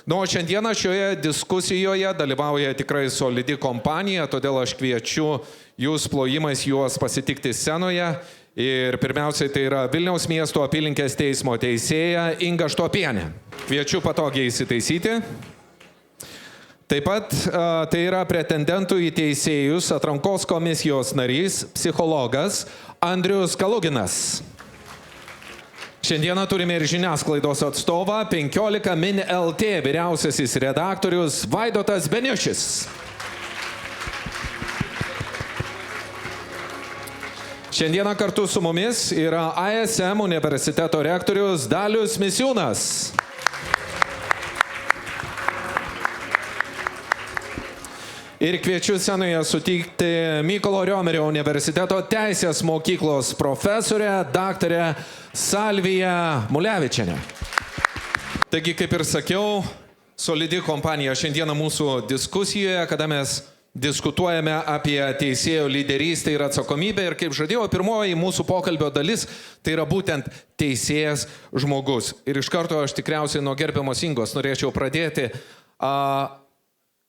Nu, o šiandieną šioje diskusijoje dalyvauja tikrai solidi kompanija, todėl aš kviečiu jūs plojimais juos pasitikti scenoje. Ir pirmiausiai tai yra Vilniaus miesto apylinkės teismo teisėja Inga Štopienė. Kviečiu patogiai įsitaisyti. Taip pat tai yra pretendentų į teisėjus atrankos komisijos narys, psichologas Andrius Kaluginas. Šiandieną turime ir žiniasklaidos atstovą 15 min LT vyriausiasis redaktorius Vaidotas Beniušis. Šiandieną kartu su mumis yra ASM universiteto rektorius Dalius Misiūnas. Ir kviečiu scenoje sutikti Mykolo Riomerio universiteto teisės mokyklos profesorę daktarę Salviją Mulevičienę. Taigi, kaip ir sakiau, solidi kompanija šiandieną mūsų diskusijoje, kada mes diskutuojame apie teisėjo lyderystę ir atsakomybę. Ir kaip žadėjau, pirmoji mūsų pokalbio dalis tai yra būtent teisėjas žmogus. Ir iš karto aš tikriausiai nuo gerbiamos Ingos norėčiau pradėti.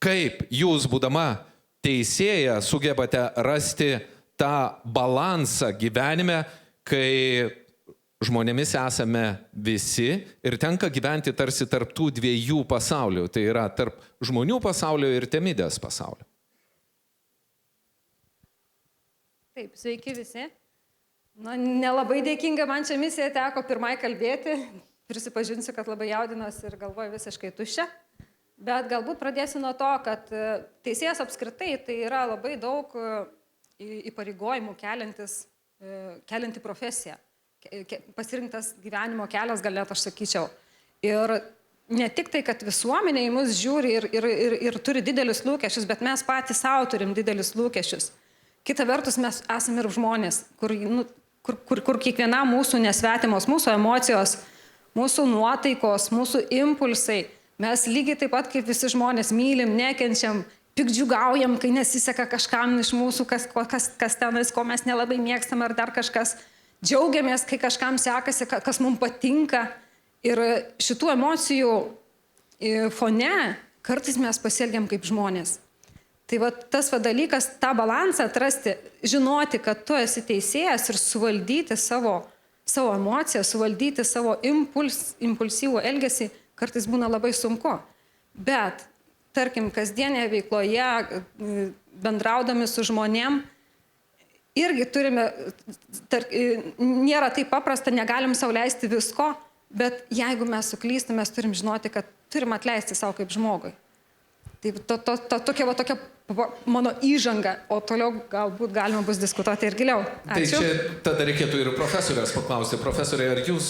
Kaip jūs, būdama teisėja, sugebate rasti tą balansą gyvenime, kai žmonėmis esame visi ir tenka gyventi tarsi tarp tų dviejų pasaulių. Tai yra tarp žmonių pasaulio ir temidės pasaulio. Taip, sveiki visi. Nelabai dėkinga man čia misija teko pirmai kalbėti. Prisipažinsiu, kad labai jaudinos ir galvoju visiškai tuščia. Bet galbūt pradėsiu nuo to, kad teisėjas apskritai tai yra labai daug įpareigojimų kelianti profesija. Pasirinktas gyvenimo kelias, galėtų aš sakyčiau. Ir ne tik tai, kad visuomenė į mus žiūri ir turi didelius lūkesčius, bet mes patys savo turim didelius lūkesčius. Kita vertus, mes esame ir žmonės, kur kiekviena mūsų nesvetimos, mūsų emocijos, mūsų nuotaikos, mūsų impulsai. Mes lygiai taip pat kaip visi žmonės mylim, nekenčiam, pikdžiugaujam, kai nesiseka kažkam iš mūsų, kas tenais, ko mes nelabai mėgstam ar dar kažkas. Džiaugiamės, kai kažkam sekasi, kas mums patinka. Ir šitų emocijų fone kartais mes pasielgiam kaip žmonės. Tai va tas dalykas, tą balansą atrasti, žinoti, kad tu esi teisėjas ir suvaldyti savo emociją, suvaldyti savo impulsyvų elgesį, kartais būna labai sunku. Bet, tarkim, kasdienėje veikloje, bendraudami su žmonėm, irgi turime, nėra taip paprasta, negalim sau leisti visko, bet jeigu mes suklystam, mes turim žinoti, kad turim atleisti savo kaip žmogui. Tai tokia mano įžanga, o toliau galbūt galima bus diskutuoti ir giliau. Ačiū. Tai čia tada reikėtų ir profesorės paklausti. Profesorė, ar jūs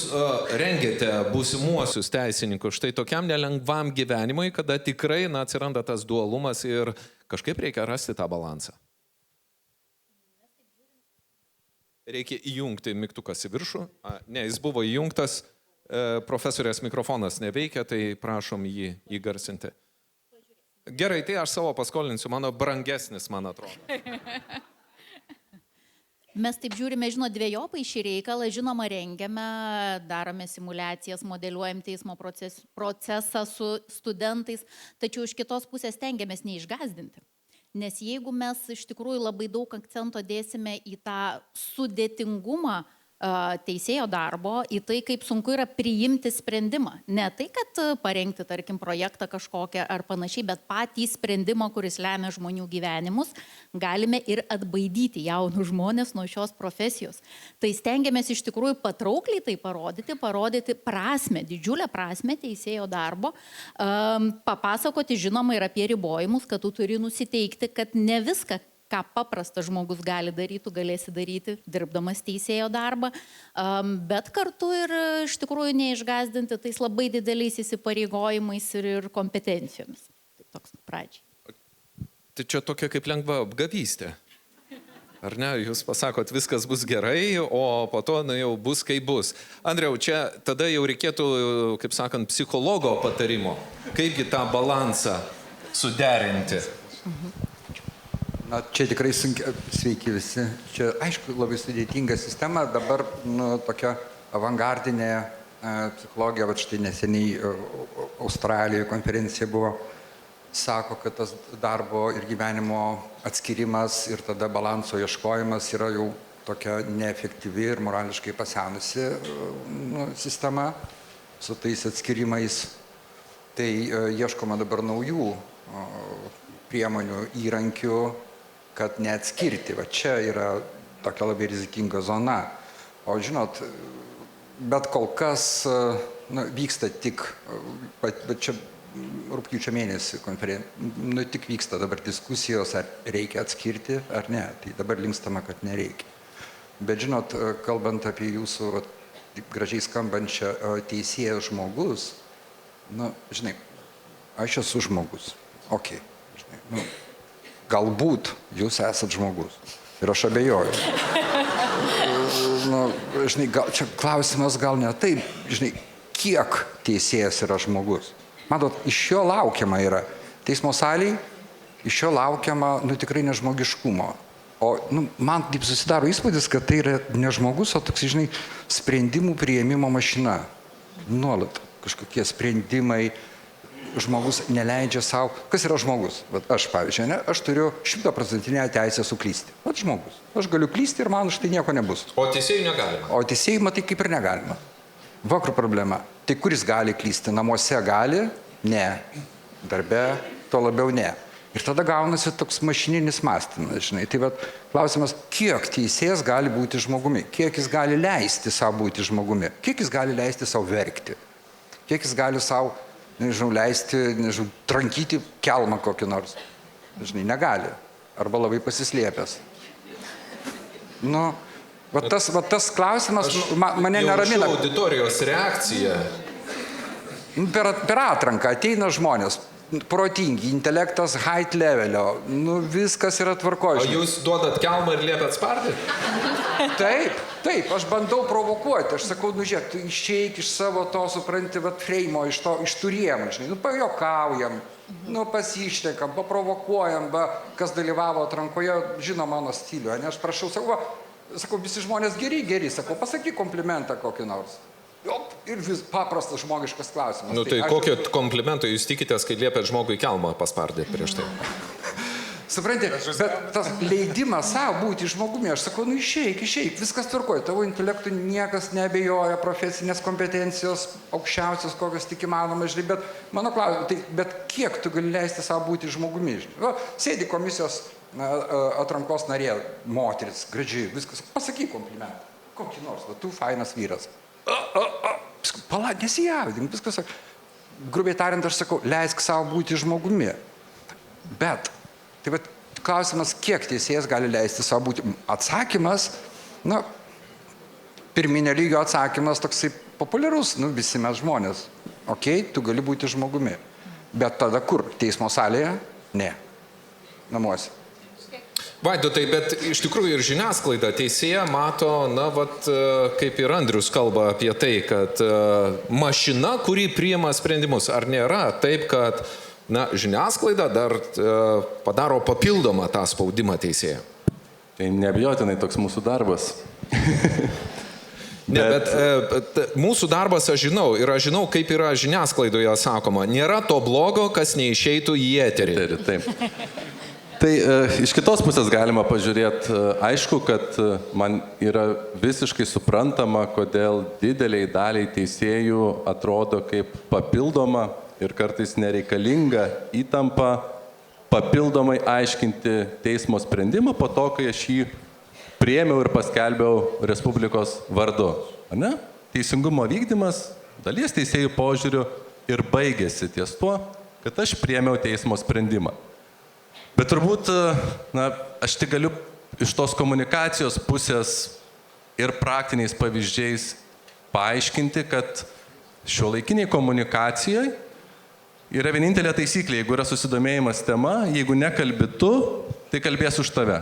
rengiate būsimuosius teisininkus štai tokiam nelengvam gyvenimui, kada tikrai atsiranda tas dualumas ir kažkaip reikia rasti tą balansą? Reikia įjungti mygtukas į viršų. Ne, jis buvo įjungtas, profesorės mikrofonas neveikia, tai prašom jį įgarsinti. Gerai, tai aš savo paskolinsiu, mano brangesnis, man atrodo. Mes taip žiūrime, dvejopai šį reikalą, žinoma, rengiame, darome simulacijas, modeliuojam teismo procesą su studentais, tačiau iš kitos pusės stengiamės neišgąsdinti. Nes jeigu mes iš tikrųjų labai daug akcento dėsime į tą sudėtingumą teisėjo darbo, į tai, kaip sunku yra priimti sprendimą. Ne tai, kad parengti, tarkim, projektą kažkokią ar panašiai, bet patį sprendimą, kuris lemia žmonių gyvenimus, galime ir atbaidyti jaunus žmonės nuo šios profesijos. Tai stengiamės iš tikrųjų patraukliai tai parodyti prasmę, didžiulę prasmę teisėjo darbo, papasakoti žinoma ir apie ribojimus, kad tu turi nusiteikti, kad ne viską, ką paprastas žmogus gali daryti, tu galėsi daryti, dirbdamas teisėjo darbą, bet kartu ir iš tikrųjų neišgąsdinti tais labai dideliais įsipareigojimais ir kompetencijomis. Tai toks pradžiai. Tai čia tokia kaip lengva apgavystė. Ar ne? Jūs pasakot, viskas bus gerai, o po to jau bus kaip bus. Andriau, čia tada jau reikėtų, kaip sakant, psichologo patarimo. Kaipgi tą balansą suderinti? Čia tikrai sunkiai, sveiki visi. Čia, aišku, labai sudėtinga sistema, dabar tokia avangardinė psichologija, va štai neseniai Australijoje konferencija buvo, sako, kad tas darbo ir gyvenimo atskirimas ir tada balanso ieškojimas yra jau tokia neefektyvi ir morališkai pasenusi sistema su tais atskirimais. Tai ieškoma dabar naujų priemonių, įrankių, kad neatskirti. Va čia yra tokia labai rizikinga zona. O žinot, bet kol kas vyksta tik, bet čia rugpjūčio mėnesį tik vyksta dabar diskusijos, ar reikia atskirti ar ne. Tai dabar linkstama, kad nereikia. Bet žinot, kalbant apie jūsų gražiai skambančią teisėją žmogus, žinai, aš esu žmogus. Ok, žinai, galbūt jūs esat žmogus. Ir aš abejoju. Žinai, čia klausimas gal ne taip, žinai, kiek teisėjas yra žmogus. Matot, iš jo laukiama yra teismo salėje, iš jo laukiama, tikrai nežmogiškumo. O man taip susidaro įspūdis, kad tai yra ne žmogus, o toks, žinai, sprendimų priėmimo mašina. Nuolat kažkokie sprendimai, žmogus neleidžia savo. Kas yra žmogus? Vat aš, pavyzdžiui, aš turiu 100% teisę suklysti. Vat žmogus. Aš galiu klysti ir man už tai nieko nebus. O teisėjai negalima? O teisėjai, matai, kaip ir negalima. Vakarų problema. Tai kuris gali klysti? Namuose gali? Ne. Darbe? To labiau ne. Ir tada gaunasi toks mašininis mąstymas, žinai. Tai vat klausimas, kiek teisėjas gali būti žmogumi? Kiek jis gali leisti savo būti žmogumi? Kiek jis gali leisti savo verkti? Kiek jis gali savo, leisti, trankyti kelmą kokį nors? Žinai, negali. Arba labai pasislėpęs. Va tas klausimas mane neramina. Jaučiu auditorijos reakciją. Per atranką ateina žmonės, protingi, intelektas high levelio, viskas yra tvarkoje. O jūs duodat kelmą ir liepėt spardyti? Taip, aš bandau provokuoti, aš sakau, žiūrėk, tu išeik iš savo to, supranti, freimo, iš tų rėmų, žinai, pajuokaujam, pasišnekam, paprovokuojam, kas dalyvavo atrankoje, žino mano stilių, aš prašau, sakau, visi žmonės geri, sakau, pasakyk komplimentą kokį nors. Ir paprastas žmogiškas klausimas. Tai kokio komplimento jūs tikitės, kai liepėt žmogui kelmą paspardyti prieš tai? Supranti, bet tas leidimas savo būti žmogumi, aš sakau, išeik, viskas tvarkoja, tavo intelektų niekas neabejoja, profesinės kompetencijos aukščiausios, kokios tik įmanoma, žinai, bet mano klausimas, bet kiek tu gali leisti savo būti žmogumi, žinai? Sėdi komisijos atrankos narė, moteris, gražiai, viskas, pasakyk komplimentą, kokį nors, tu fainas vyras. Pala, nesijaudink, viskas, grubiai tariant, aš sakau, leisk savo būti žmogumi. Bet, tai klausimas, kiek teisėjas gali leisti savo būti. Atsakymas, pirminio lygio atsakymas toksai populiarus, visi mes žmonės. Ok, tu gali būti žmogumi. Bet tada kur? Teismo salėje? Ne. Namuose. Vaidotai, bet iš tikrųjų ir žiniasklaida teisėja mato, kaip ir Andrius kalba apie tai, kad mašina, kuri priima sprendimus, ar nėra taip, kad žiniasklaida dar padaro papildomą tą spaudimą teisėją? Tai neabejotinai toks mūsų darbas. Ne, bet mūsų darbas aš žinau, ir aš žinau, kaip yra žiniasklaidoje sakoma, nėra to blogo, kas neišeitų į eterį. Taip. Tai iš kitos pusės galima pažiūrėti, aišku, kad man yra visiškai suprantama, kodėl dideliai daliai teisėjų atrodo kaip papildoma ir kartais nereikalinga įtampa papildomai aiškinti teismo sprendimą po to, kai aš jį priėmiau ir paskelbiau Respublikos vardu. Ne? Teisingumo vykdymas dalies teisėjų požiūriu ir baigėsi ties tuo, kad aš priėmiau teismo sprendimą. Bet turbūt, aš tik galiu iš tos komunikacijos pusės ir praktiniais pavyzdžiais paaiškinti, kad šiuolaikiniai komunikacijai yra vienintelė taisyklė, jeigu yra susidomėjimas tema, jeigu nekalbi tu, tai kalbės už tave.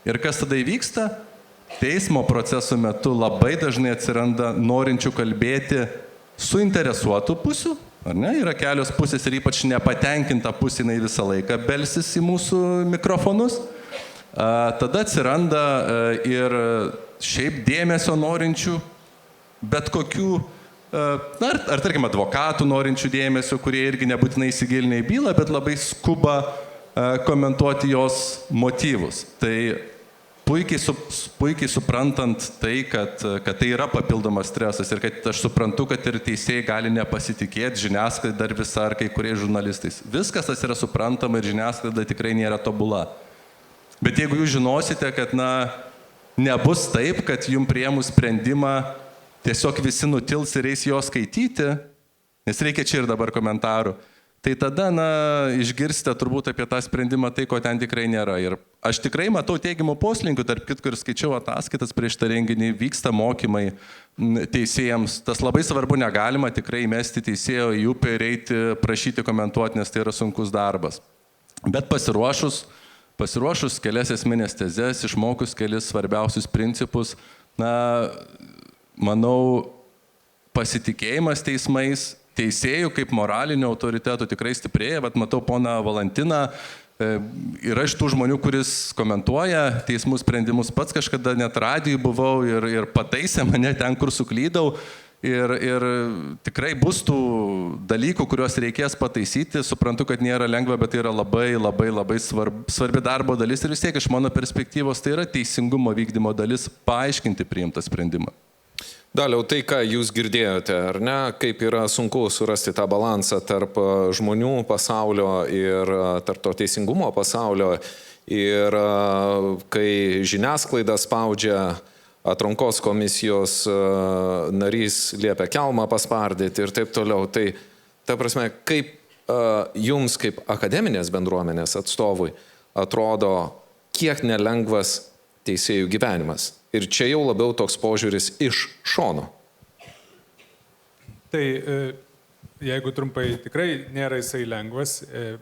Ir kas tada įvyksta? Teismo proceso metu labai dažnai atsiranda norinčių kalbėti suinteresuotų pusių. Ar ne? Yra kelios pusės ir ypač nepatenkinta pusė, jinai visą laiką belsis į mūsų mikrofonus. Tada atsiranda ir šiaip dėmesio norinčių, bet kokių ar tarkim advokatų norinčių dėmesio, kurie irgi nebūtinai įsigilinę į bylą, bet labai skuba komentuoti jos motyvus. Tai puikiai suprantant tai, kad tai yra papildomas stresas ir kad aš suprantu, kad ir teisėjai gali nepasitikėti žiniasklaida ar visa ar kai kuriais žurnalistais. Viskas tas yra suprantama ir žiniasklaida tikrai nėra tobula. Bet jeigu jūs žinosite, kad nebus taip, kad jums priėmus sprendimą tiesiog visi nutils ir eis jo skaityti, nes reikia čia ir dabar komentarų, tai tada, išgirsite turbūt apie tą sprendimą tai, ko ten tikrai nėra. Ir aš tikrai matau teigiamų poslinkių, tarp kitko ir skaičiau ataskaitas prieš tą renginį, vyksta mokymai teisėjams. Tas labai svarbu, negalima tikrai įmesti teisėjo į upę ir eiti prašyti komentuoti, nes tai yra sunkus darbas. Bet pasiruošus kelias esminės tezes, išmokus kelis svarbiausius principus, manau, pasitikėjimas teismais, teisėjų kaip moralinių autoritetų tikrai stiprėja. Vat matau poną Valantiną, yra iš tų žmonių, kuris komentuoja teismų sprendimus. Pats kažkada net radijui buvau ir pataisė mane ten, kur suklydau. Ir tikrai bus tų dalykų, kuriuos reikės pataisyti. Suprantu, kad nėra lengva, bet tai yra labai svarbi darbo dalis. Ir vis tiek iš mano perspektyvos tai yra teisingumo vykdymo dalis paaiškinti priimtą sprendimą. Daliau, tai ką jūs girdėjote, ar ne, kaip yra sunku surasti tą balansą tarp žmonių pasaulio ir tarp to teisingumo pasaulio. Ir kai žiniasklaida spaudžia, atrankos komisijos narys liepia kelmą paspardyti ir taip toliau. Tai, ta prasme, kaip jums, kaip akademinės bendruomenės atstovui, atrodo, kiek nelengvas teisėjų gyvenimas? Ir čia jau labiau toks požiūris iš šono. Tai jeigu trumpai, tikrai nėra jisai lengvas,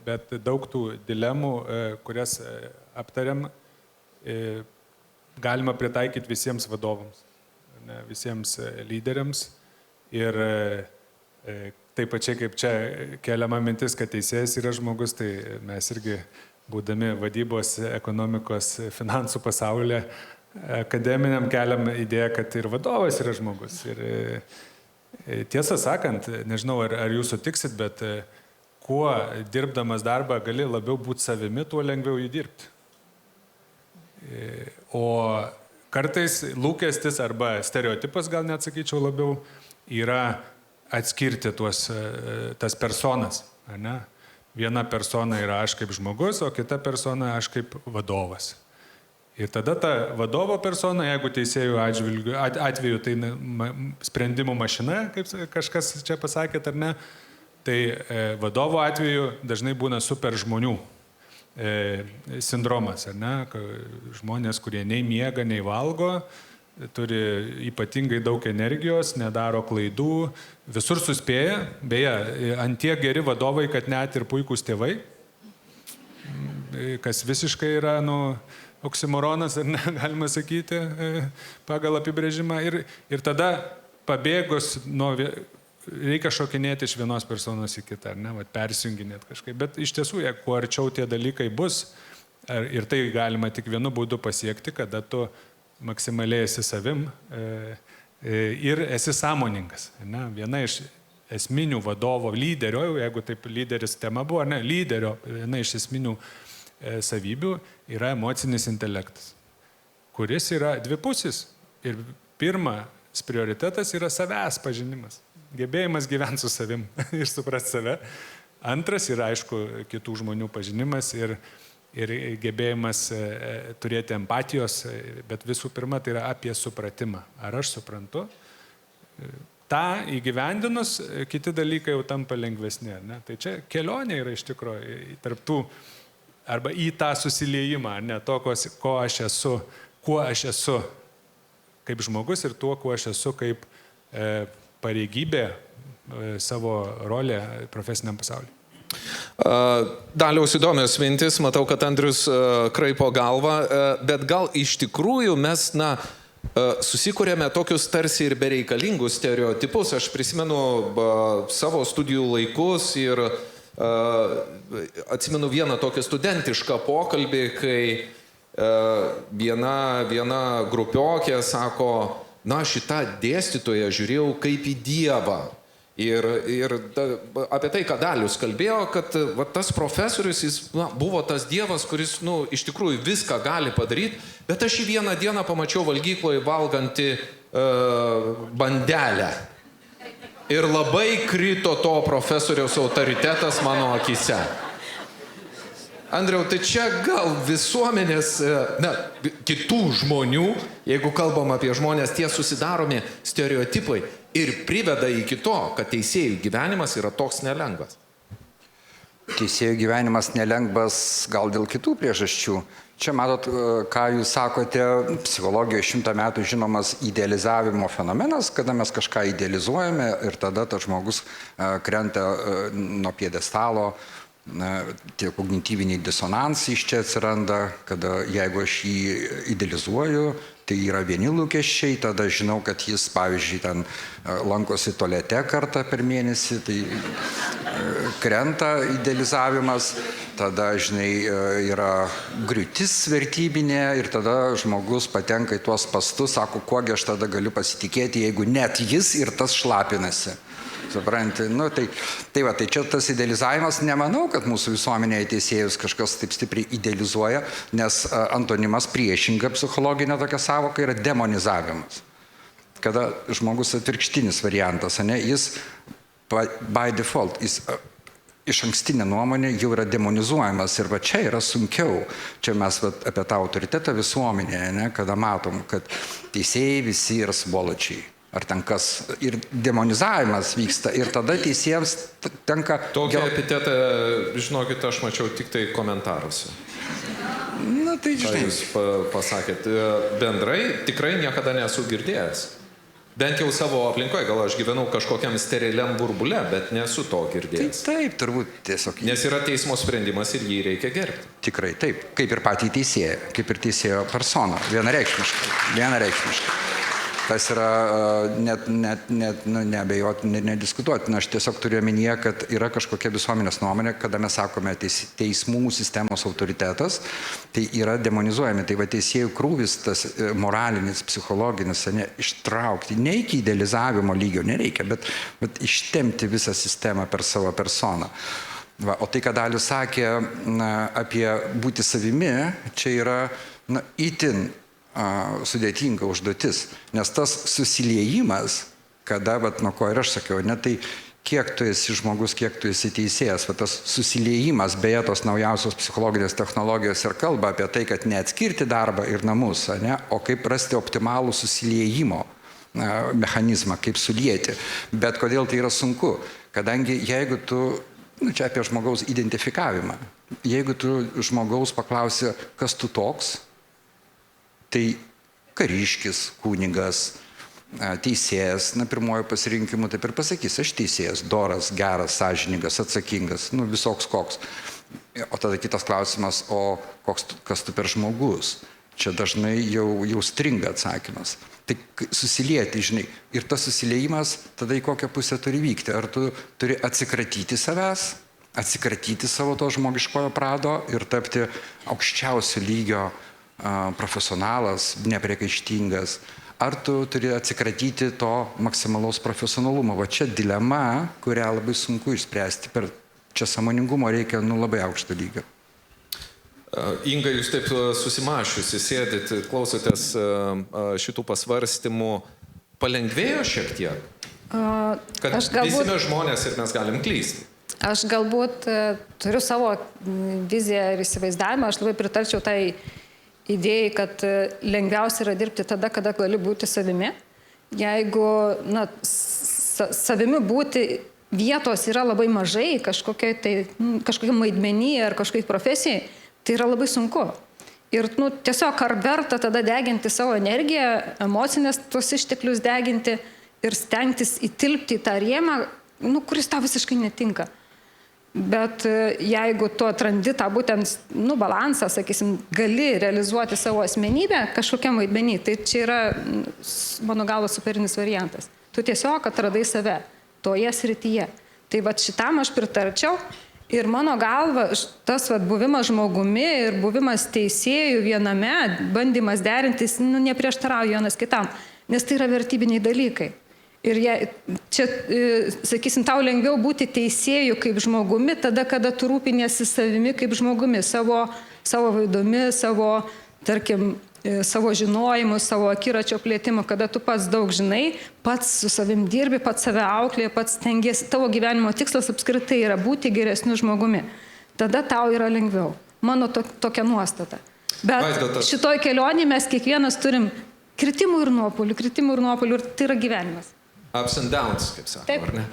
bet daug tų dilemų, kurias aptariam, galima pritaikyti visiems vadovams, visiems lyderiams. Ir taip pačiai kaip čia keliama mintis, kad teisėjas yra žmogus, tai mes irgi, būdami vadybos, ekonomikos, finansų pasaulyje, akademiniam keliam idėją, kad ir vadovas yra žmogus. Ir tiesą sakant, nežinau, ar jūs sutiksit, bet kuo dirbdamas darbą gali labiau būti savimi, tuo lengviau jį dirbti. O kartais lūkestis arba stereotipas, gal net sakyčiau labiau, yra atskirti tas personas. Ne? Viena persona yra aš kaip žmogus, o kita persona aš kaip vadovas. Ir tada ta vadovo persona, jeigu teisėjų atveju tai sprendimų mašina, kaip kažkas čia pasakėt, ar ne, tai vadovo atveju dažnai būna super žmonių sindromas, ar ne, žmonės, kurie nei miega, nei valgo, turi ypatingai daug energijos, nedaro klaidų, visur suspėja, beje, antie geri vadovai, kad net ir puikūs tėvai, kas visiškai yra, oksimoronas, ar ne, galima sakyti, pagal apibrėžimą. Ir tada pabėgus, reikia šokinėti iš vienos personos į kitą, ar ne, persijunginėti kažkaip. Bet iš tiesų, kuo arčiau tie dalykai bus, ir tai galima tik vienu būdu pasiekti, kada tu maksimaliai esi savim ir esi sąmoningas. Ne? Viena iš esminių vadovo lyderio, jeigu taip lyderis tema buvo, ne, lyderio, viena iš esminių savybių yra emocinis intelektas, kuris yra dvipusis. Ir pirmas prioritetas yra savęs pažinimas, gebėjimas gyventi su savim ir suprasti save. Antras yra, aišku, kitų žmonių pažinimas ir gebėjimas turėti empatijos, bet visų pirma tai yra apie supratimą. Ar aš suprantu? Ta įgyvendinus, kiti dalykai jau tampa lengvesni. Ne? Tai čia kelionė yra iš tikrųjų tarptų arba į tą susiliejimą, ne to, kuo aš esu kaip žmogus ir tuo, kuo aš esu kaip pareigybė savo rolę profesiniam pasauliu. Daliaus įdomios mintis, matau, kad Andrius kraipo galvą, bet gal iš tikrųjų mes, susikūrėme tokius tarsi ir bereikalingus stereotipus. Aš prisimenu savo studijų laikus ir atsimenu vieną tokį studentišką pokalbį, kai viena grupiokė sako, na, šitą dėstytoją žiūrėjau kaip į Dievą. Ir apie tai, ką Dalius kalbėjo, kad va, tas profesorius, jis buvo tas Dievas, kuris, iš tikrųjų viską gali padaryti, bet aš jį vieną dieną pamačiau valgykloje valgantį bandelę. Ir labai krito to profesoriaus autoritetas mano akise. Andriau, tai čia gal visuomenės, kitų žmonių, jeigu kalbam apie žmonės, tie susidaromi stereotipai ir priveda iki to, kad teisėjų gyvenimas yra toks nelengvas. Teisėjų gyvenimas nelengvas gal dėl kitų priežasčių. Čia matot, ką jūs sakote, psichologijoje 100 metų žinomas idealizavimo fenomenas, kada mes kažką idealizuojame ir tada tas žmogus krenta nuo piedestalo. Tie kognityviniai disonansai iš čia atsiranda, kada jeigu aš jį idealizuoju, tai yra vieni lūkesčiai, tada žinau, kad jis, pavyzdžiui, ten lankosi tualete kartą per mėnesį, tai krenta idealizavimas, tada, žinai, yra griūtis vertybinė ir tada žmogus patenka į tuos spastus, sako, kuogi aš tada galiu pasitikėti, jeigu net jis ir tas šlapinasi. Supranti, tai čia tas idealizavimas, nemanau, kad mūsų visuomenėje teisėjus kažkas taip stipriai idealizuoja, nes antonimas priešinga psichologinė tokia savoka yra demonizavimas. Kada žmogus atvirkštinis variantas, jis by default, jis iš ankstinė nuomonė jau yra demonizuojamas ir va čia yra sunkiau. Čia mes apie tą autoritetą visuomenėje, kada matom, kad teisėjai visi yra svoločiai. Ar ten kas, ir demonizavimas vyksta, ir tada teisėjams tenka... Tokią epitetą, žinokit, aš mačiau tik tai komentaruose. Na, tai žinai. Jūs pasakėt, bendrai tikrai niekada nesu girdėjęs. Bent jau savo aplinkoje, gal aš gyvenau kažkokiam steriliam burbule, bet nesu to girdėjęs. Taip, turbūt tiesiog... Nes yra teismo sprendimas ir jį reikia gerbti. Tikrai taip, kaip ir patį teisėją, kaip ir teisėjo persona, vienareikšmiškai. Tas yra neabejoti, nediskutuoti. Aš tiesiog turiu omenyje, kad yra kažkokia visuomenės nuomonė, kada mes sakome teismų sistemos autoritetas, tai yra demonizuojami. Tai va teisėjų krūvis, tas moralinis, psichologinis, ištraukti, ne iki idealizavimo lygio nereikia, bet ištemti visą sistemą per savo personą. Va, o tai, ką Dalius sakė apie būti savimi, čia yra itin sudėtinga užduotis, nes tas susiliejimas, kada, nuo ko ir aš sakiau, tai kiek tu esi žmogus, kiek tu esi teisėjas, tas susiliejimas, beje, tos naujausios psichologinės technologijos ir kalba apie tai, kad neatskirti darbą ir namus, o kaip rasti optimalų susiliejimo mechanizmą, kaip sulieti. Bet kodėl tai yra sunku? Kadangi jeigu tu, čia apie žmogaus identifikavimą, jeigu tu žmogaus paklausi, kas tu toks, tai kariškis, kunigas, teisėjas, pirmojų pasirinkimų taip ir pasakys, aš teisėjas, doras, geras, sąžiningas, atsakingas, visoks koks. O tada kitas klausimas, o kas tu per žmogus? Čia dažnai jau stringa atsakymas. Tai susilieti, žinai, ir tas susiliejimas tada į kokią pusę turi vykti. Ar tu turi atsikratyti savęs, atsikratyti savo to žmogiškojo prado ir tapti aukščiausio lygio profesionalas, nepriekaištingas, ar tu turi atsikratyti to maksimalaus profesionalumo. Va čia dilema, kurią labai sunku išspręsti. Per čia sąmoningumo reikia labai aukšto lygio. Inga, jūs taip susimašiusi, sėdit, klausotės šitų pasvarstymų. Palengvėjo šiek tiek? Kad visi mes žmonės ir mes galim klysti. Aš galbūt turiu savo viziją ir įsivaizdavimą. Aš labai pritarčiau tai idėjai, kad lengviausia yra dirbti tada, kada gali būti savimi. Jeigu savimi būti vietos yra labai mažai, kažkokiam vaidmenį ar kažkokiai profesijai, tai yra labai sunku. Ir tiesiog ar verta tada deginti savo energiją, emocinės tos išteklius deginti ir stengtis įtilpti į tą rėmą, kuris tau visiškai netinka. Bet jeigu tu atrandi tą būtent balansą, sakysim, gali realizuoti savo asmenybę kažkokiam vaidmenį, tai čia yra, mano galva, superinis variantas. Tu tiesiog atradai save toje srityje. Tai šitam aš pritarčiau ir mano galva, tas buvimas žmogumi ir buvimas teisėjų viename, bandymas derintis, neprieštarauja vienas kitam. nes tai yra vertybiniai dalykai. Ir čia, sakysim, tau lengviau būti teisėju kaip žmogumi, tada, kada tu rūpiniesi savimi kaip žmogumi, savo vaidumi, tarkim, savo žinojimu, savo akiračio plėtimu, kada tu pats daug žinai, pats su savim dirbi, pats save auklėji, pats stengiesi, tavo gyvenimo tikslas apskritai yra būti geresniu žmogumi. Tada tau yra lengviau. Mano tokia nuostata. Bet šitoj kelionėje mes kiekvienas turim kritimų ir nuopuolių, ir tai yra gyvenimas. Ups and downs, kaip sako, ar ne?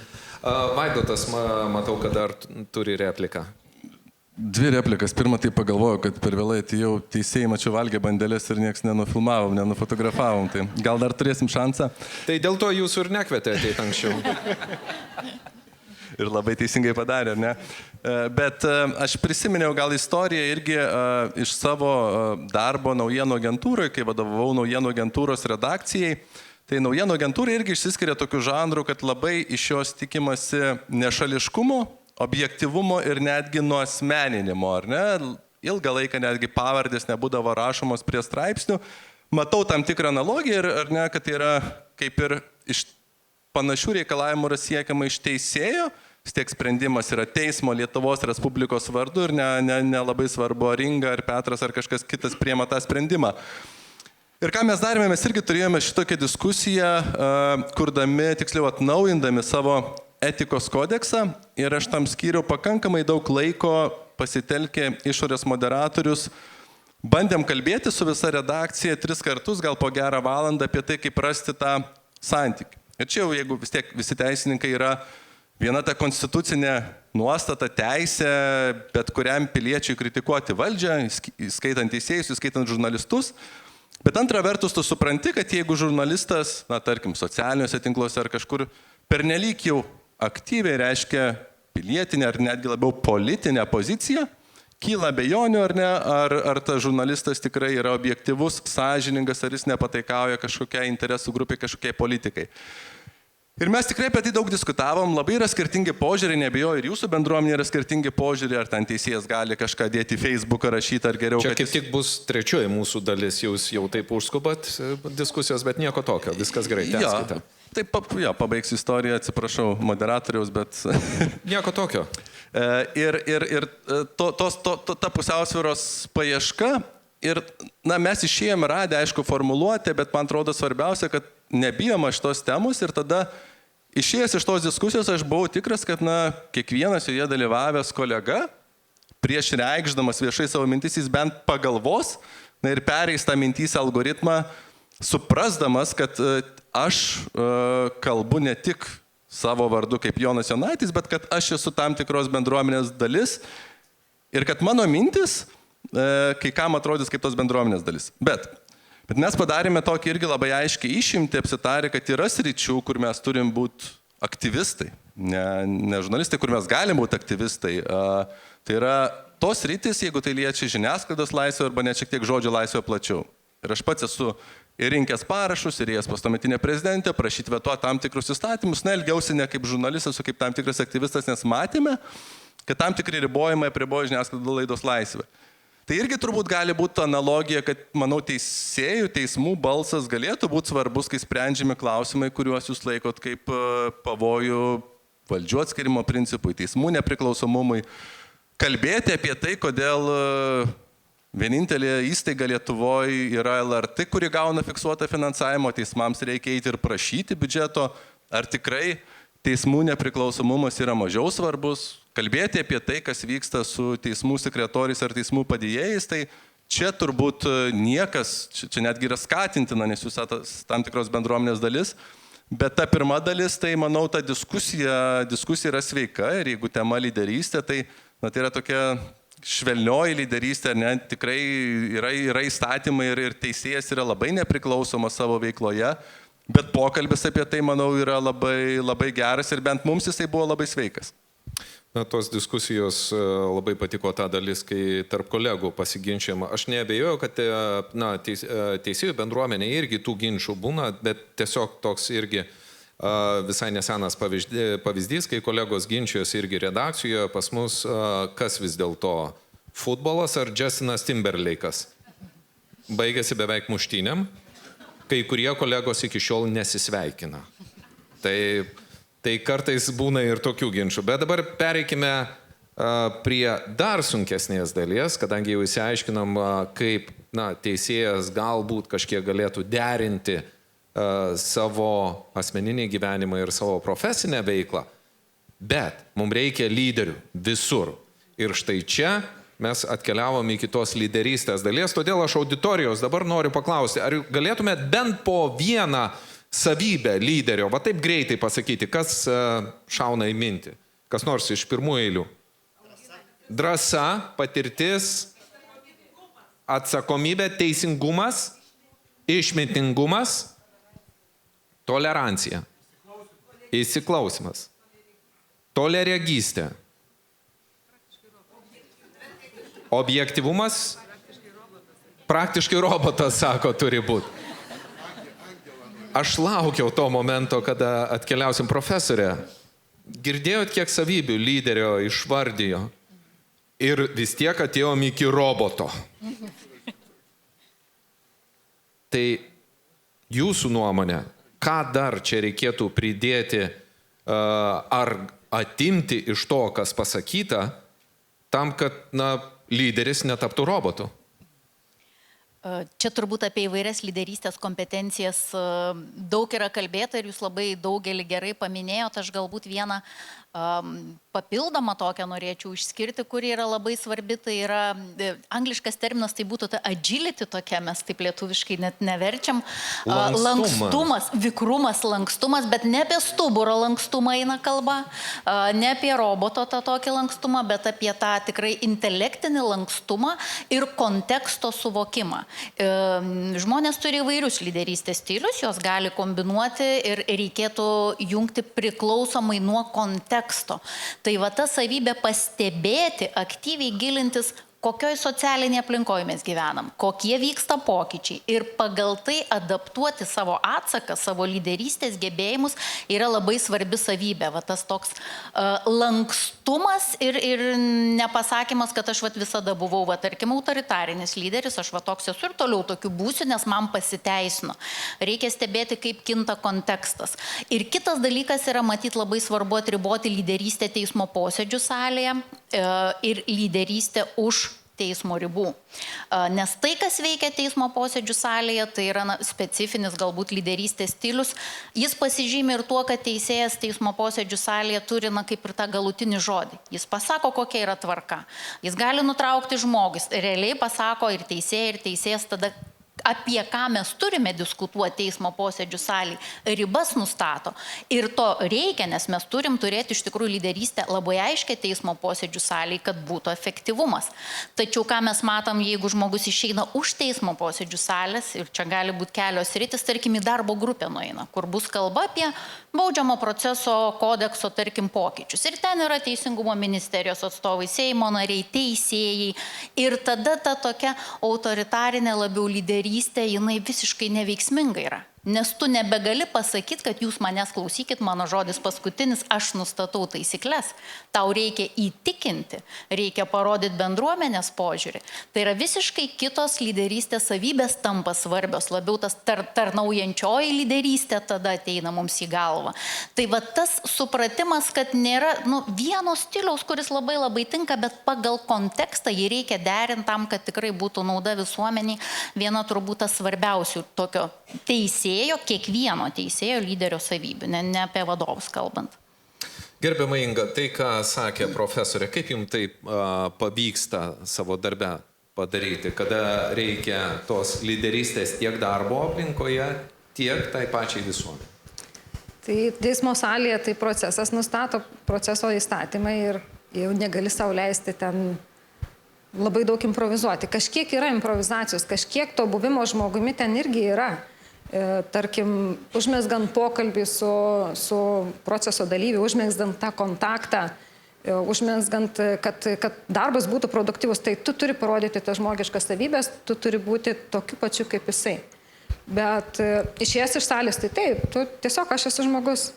Vaidotas, matau, kad dar turi repliką. 2 replikas. Pirmą, tai pagalvojau, kad per vėlai atėjau, teisėjai mačiau valgė bandelės ir nieks nenufilmavom, nenufotografavom. Tai gal dar turėsim šansą. Tai dėl to jūsų ir nekvietė ateiti anksčiau. Ir labai teisingai padarė, ne? Bet aš prisiminiau gal istoriją irgi iš savo darbo naujienų agentūroje, kai vadovavau naujienų agentūros redakcijai. Tai naujienų agentūra irgi išsiskiria tokių žanrų, kad labai iš jos tikimasi nešališkumo, objektivumo ir netgi nuasmeninimo, ar ne? Ilgą laiką netgi pavardės nebūdavo rašomos prie straipsnių. Matau tam tikrą analogiją, ar ne, kad yra kaip ir iš panašių reikalavimų yra siekiama iš teisėjo, tiek sprendimas yra teismo Lietuvos Respublikos vardu ir nelabai svarbu, ar Inga, ar Petras, ar kažkas kitas priima tą sprendimą. Ir ką mes darėme, mes irgi turėjome šitokią diskusiją, kurdami, tiksliau atnaujindami savo etikos kodeksą ir aš tam skyriau pakankamai daug laiko, pasitelkę išorės moderatorius, bandėm kalbėti su visa redakcija 3 kartus, gal po gerą valandą apie tai, kaip rasti tą santykį. Ir čia jau, jeigu vis tiek visi teisininkai yra viena ta konstitucinė nuostata, teisė, bet kuriam piliečiui kritikuoti valdžią, skaitant teisėjus, skaitant žurnalistus. Bet antra vertus, tu supranti, kad jeigu žurnalistas, tarkim, socialiniuose tinkluose ar kažkur pernelyg jau aktyviai reiškia pilietinę ar netgi labiau politinę poziciją, kyla abejonių ar ne, ar tas žurnalistas tikrai yra objektyvus, sąžiningas, ar jis nepataikauja kažkokiai interesų grupiai, kažkokiai politikai. Ir mes tikrai apie tai daug diskutavom, labai yra skirtingi požiūriai, nebijoju, ir jūsų bendruomenė yra skirtingi požiūriai, ar ten teisėjas gali kažką dėti į Facebooką, rašyti, ar geriau. Čia kaip tik bus trečioji mūsų dalis, jūs jau taip užskubat diskusijos, bet nieko tokio, viskas gerai, tęskite. Taip, pabaigsiu istoriją, atsiprašau moderatoriaus, bet... Nieko tokio. Ir ta pusiausvyros paieška, ir mes išėjome radę, aišku, formuluotę, bet man atrodo svarbiausia, kad nebijoma šitos temos ir tada išėjęs iš tos diskusijos aš buvau tikras, kad kiekvienas joje dalyvavęs kolega, prieš reikšdamas viešai savo mintis, jis bent pagalvos ir pereis tą mintys algoritmą, suprasdamas, kad aš kalbu ne tik savo vardu kaip Jonas Jonaitis, bet kad aš esu tam tikros bendruomenės dalis ir kad mano mintis kai kam atrodys kaip tos bendruomenės dalis. Bet mes padarėme tokį irgi labai aiškiai išimtį, apsitarę, kad yra sričių, kur mes turim būti aktyvistai, ne žurnalistai, kur mes galim būti aktyvistai. Tai yra tos sritis, jeigu tai liečia žiniasklaidos laisvę arba net šiek tiek žodžio laisvę plačiau. Ir aš pats esu ir rinkęs parašus, ir ėjęs pas tuometinę prezidentę, prašyti vetuoti tam tikrus įstatymus, elgiausi ne kaip žurnalistas, o kaip tam tikras aktyvistas, nes matėme, kad tam tikri ribojimai apriboja žiniasklaidos laidos laisvę. Tai irgi turbūt gali būti analogija, kad, manau, teisėjų, teismų balsas galėtų būti svarbus, kai sprendžiami klausimai, kuriuos jūs laikot kaip pavojų valdžių atskirimo principui, teismų nepriklausomumui. Kalbėti apie tai, kodėl vienintelė įstaiga Lietuvoje yra LRT, kuri gauna fiksuotą finansavimą, teismams reikia eiti ir prašyti biudžeto, ar tikrai teismų nepriklausomumas yra mažiau svarbus. Kalbėti apie tai, kas vyksta su teismų sekretoriais ar teismų padėjėjais, tai čia turbūt niekas, čia netgi yra skatintina, nes jūs tam tikros bendruomenės dalis, bet ta pirma dalis, tai manau, ta diskusija yra sveika ir jeigu tema lyderystė, tai tai yra tokia švelnioji lyderystė, tikrai yra įstatymai ir teisėjas yra labai nepriklausomas savo veikloje, bet pokalbis apie tai, manau, yra labai, labai geras ir bent mums jisai buvo labai sveikas. Tos diskusijos labai patiko ta dalis, kai tarp kolegų pasiginčiama. Aš neabejoju, kad teisėjų bendruomenė irgi tų ginčių būna, bet tiesiog toks irgi visai nesenas pavyzdys, kai kolegos ginčijosi irgi redakcijoje pas mus, kas vis dėlto futbolas ar Justinas Timberlake'as. Baigėsi beveik muštynėm. kai kurie kolegos iki šiol nesisveikina. Tai kartais būna ir tokių ginčių. Bet dabar pereikime prie dar sunkesnės dalies, kadangi jau įsiaiškinom, kaip teisėjas galbūt kažkiek galėtų derinti savo asmeninį gyvenimą ir savo profesinę veiklą. Bet mums reikia lyderių visur. Ir štai čia mes atkeliavom iki tos lyderystės dalies, todėl aš auditorijos dabar noriu paklausti, ar galėtumėt bent po vieną savybę lyderio, va taip greitai pasakyti, kas šauna į mintį, kas nors iš pirmų eilių. Drąsa, patirtis, atsakomybė, teisingumas, išmintingumas, tolerancija, įsiklausimas, toliaregystė, objektyvumas, praktiškai robotas, sako, turi būti. Aš laukiau to momento, kada atkeliausim profesorė. Girdėjot, kiek savybių lyderio išvardijo? Ir vis tiek atėjom iki roboto. Tai jūsų nuomonė, ką dar čia reikėtų pridėti ar atimti iš to, kas pasakyta, tam, kad lyderis netaptų robotu? Čia turbūt apie įvairias lyderystės kompetencijas daug yra kalbėta ir jūs labai daugelį gerai paminėjote. Aš galbūt vieną papildomą tokią norėčiau išskirti, kuri yra labai svarbi. Tai yra angliškas terminas, tai būtų ta agility tokia, mes taip lietuviškai net neverčiam. Lankstumas, vikrumas, lankstumas, bet ne apie stuburo lankstumą eina kalba, ne apie roboto tą tokį lankstumą, bet apie tą tikrai intelektinį lankstumą ir konteksto suvokimą. Žmonės turi įvairius lyderystės stilius, jos gali kombinuoti ir reikėtų jungti priklausomai nuo konteksto. Tai va ta savybė pastebėti, aktyviai gilintis, kokioj socialinėje aplinkoje mes gyvenam, kokie vyksta pokyčiai ir pagal tai adaptuoti savo atsaką, savo lyderystės gebėjimus yra labai svarbi savybė. Va tas toks lankstumas ir nepasakymas, kad aš visada buvau, tarkim, autoritarinis lyderis, aš toks esu ir toliau tokiu būsiu, nes man pasiteisino. Reikia stebėti, kaip kinta kontekstas. Ir kitas dalykas yra matyti labai svarbu atriboti lyderystę teismo posėdžių salėje ir lyderystę už teismo ribų. Nes tai, kas veikia teismo posėdžių salėje, tai yra specifinis galbūt lyderystės stilius. Jis pasižymi ir tuo, kad teisėjas teismo posėdžių salėje turi kaip ir tą galutinį žodį. Jis pasako, kokia yra tvarka. Jis gali nutraukti žmogus. Realiai pasako ir teisėjas tada, apie ką mes turime diskutuoti teismo posėdžių salėje, ribas nustato. Ir to reikia, nes mes turim turėti iš tikrųjų lyderystę labai aiškiai teismo posėdžių salėje, kad būtų efektyvumas. Tačiau ką mes matom, jeigu žmogus išeina už teismo posėdžių salės, ir čia gali būti kelios sritis, tarkim, į darbo grupę nueina, kur bus kalba apie baudžiamo proceso kodekso, tarkim, pokyčius. Ir ten yra Teisingumo ministerijos atstovai, Seimo nariai, teisėjai. Ir tada ta tokia autoritarinė labiau lyderystė, jinai visiškai neveiksminga yra. Nes tu nebegali pasakyti, kad jūs manęs klausykit, mano žodis paskutinis, aš nustatau taisyklės. Tau reikia įtikinti, reikia parodyti bendruomenės požiūrį. Tai yra visiškai kitos lyderystės savybės tampa svarbios, labiau tas tarnaujančioji lyderystė tada ateina mums į galvą. Tai va tas supratimas, kad nėra vieno stiliaus, kuris labai labai tinka, bet pagal kontekstą jį reikia derinti tam, kad tikrai būtų nauda visuomeniai. Viena turbūt tas svarbiausių tokio kiekvieno teisėjo lyderio savybių, ne apie vadovus kalbant. Gerbiama Inga, tai ką sakė profesorė, kaip jums tai pavyksta savo darbe padaryti, kada reikia tos lyderystės tiek darbo aplinkoje, tiek tai pačiai visuomenei? Tai teismo salėje tai procesas nustato proceso įstatymai ir jau negali sau leisti ten labai daug improvizuoti. Kažkiek yra improvizacijos, kažkiek to buvimo žmogumi ten irgi yra. Tarkim, užmesgant pokalbį su proceso dalyviu, užmesgant tą kontaktą, užmesgant, kad darbas būtų produktyvus, tai tu turi parodyti tas žmogiškas savybės, tu turi būti tokiu pačiu kaip jisai. Bet išėjęs iš salės, tai taip, tu tiesiog aš esu žmogus.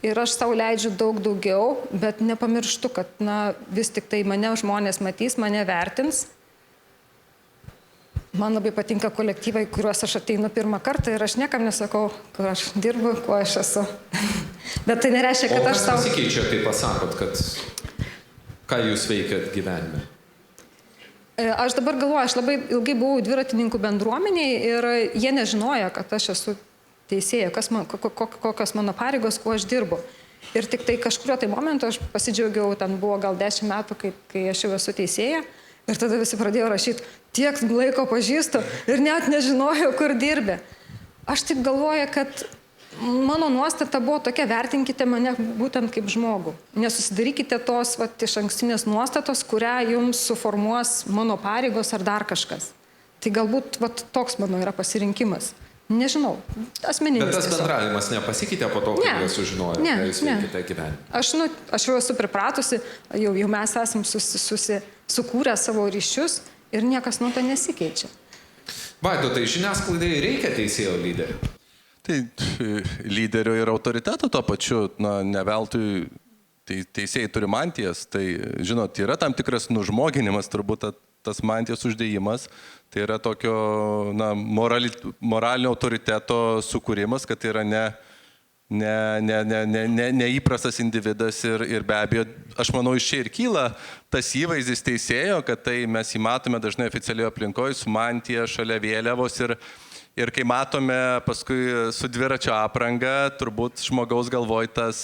Ir aš sau leidžiu daug daugiau, bet nepamirštu, kad vis tik tai mane žmonės matys, mane vertins. Man labai patinka kolektyvai, kuriuos aš ateinu pirmą kartą ir aš niekam nesakau, kur aš dirbu, kuo aš esu. Bet tai nereiškia, kad aš tau... O kas pasikeičia, kai pasakot, kad ką jūs veikiat gyvenime? Aš dabar galvoju, aš labai ilgai buvau dviratininkų bendruomeniai ir jie nežinojo, kad aš esu teisėja, kokios mano pareigos, kuo aš dirbu. Ir tik tai kažkurio tai momento aš pasidžiaugiau, ten buvo gal 10 metų, kai aš jau esu teisėja. Ir tada visi pradėjo rašyti, tiek laiko pažįstu ir net nežinojau, kur dirbė. Aš taip galvoju, kad mano nuostata buvo tokia, vertinkite mane būtent kaip žmogų. Nesusidarykite tos iš ankstinės nuostatos, kurią jums suformuos mano pareigos ar dar kažkas. Tai galbūt toks mano yra pasirinkimas. Nežinau, asmeninis. Bet tas bendravimas nepasikeitė po to, kai jūs sužinojote, ką jūs veikite gyvenime? Aš jau esu pripratusi, jau mes esam sukūrę savo ryšius ir niekas nuo to nesikeičia. Vaidotai, žiniasklaidai reikia teisėjo lyderio? Tai lyderio ir autoriteto to pačiu, ne veltui teisėjai turi mantijas, tai žinot, yra tam tikras nužmoginimas, turbūt tas mantijos uždėjimas, tai yra tokio moralinio autoriteto sukūrimas, kad tai yra neįprastas individas ir be abejo, aš manau, iš čia ir kyla tas įvaizdis teisėjo, kad tai mes jį matome dažnai oficialioje aplinkoje su mantija šalia vėliavos ir kai matome paskui su dviračio apranga, turbūt žmogaus galvoj tas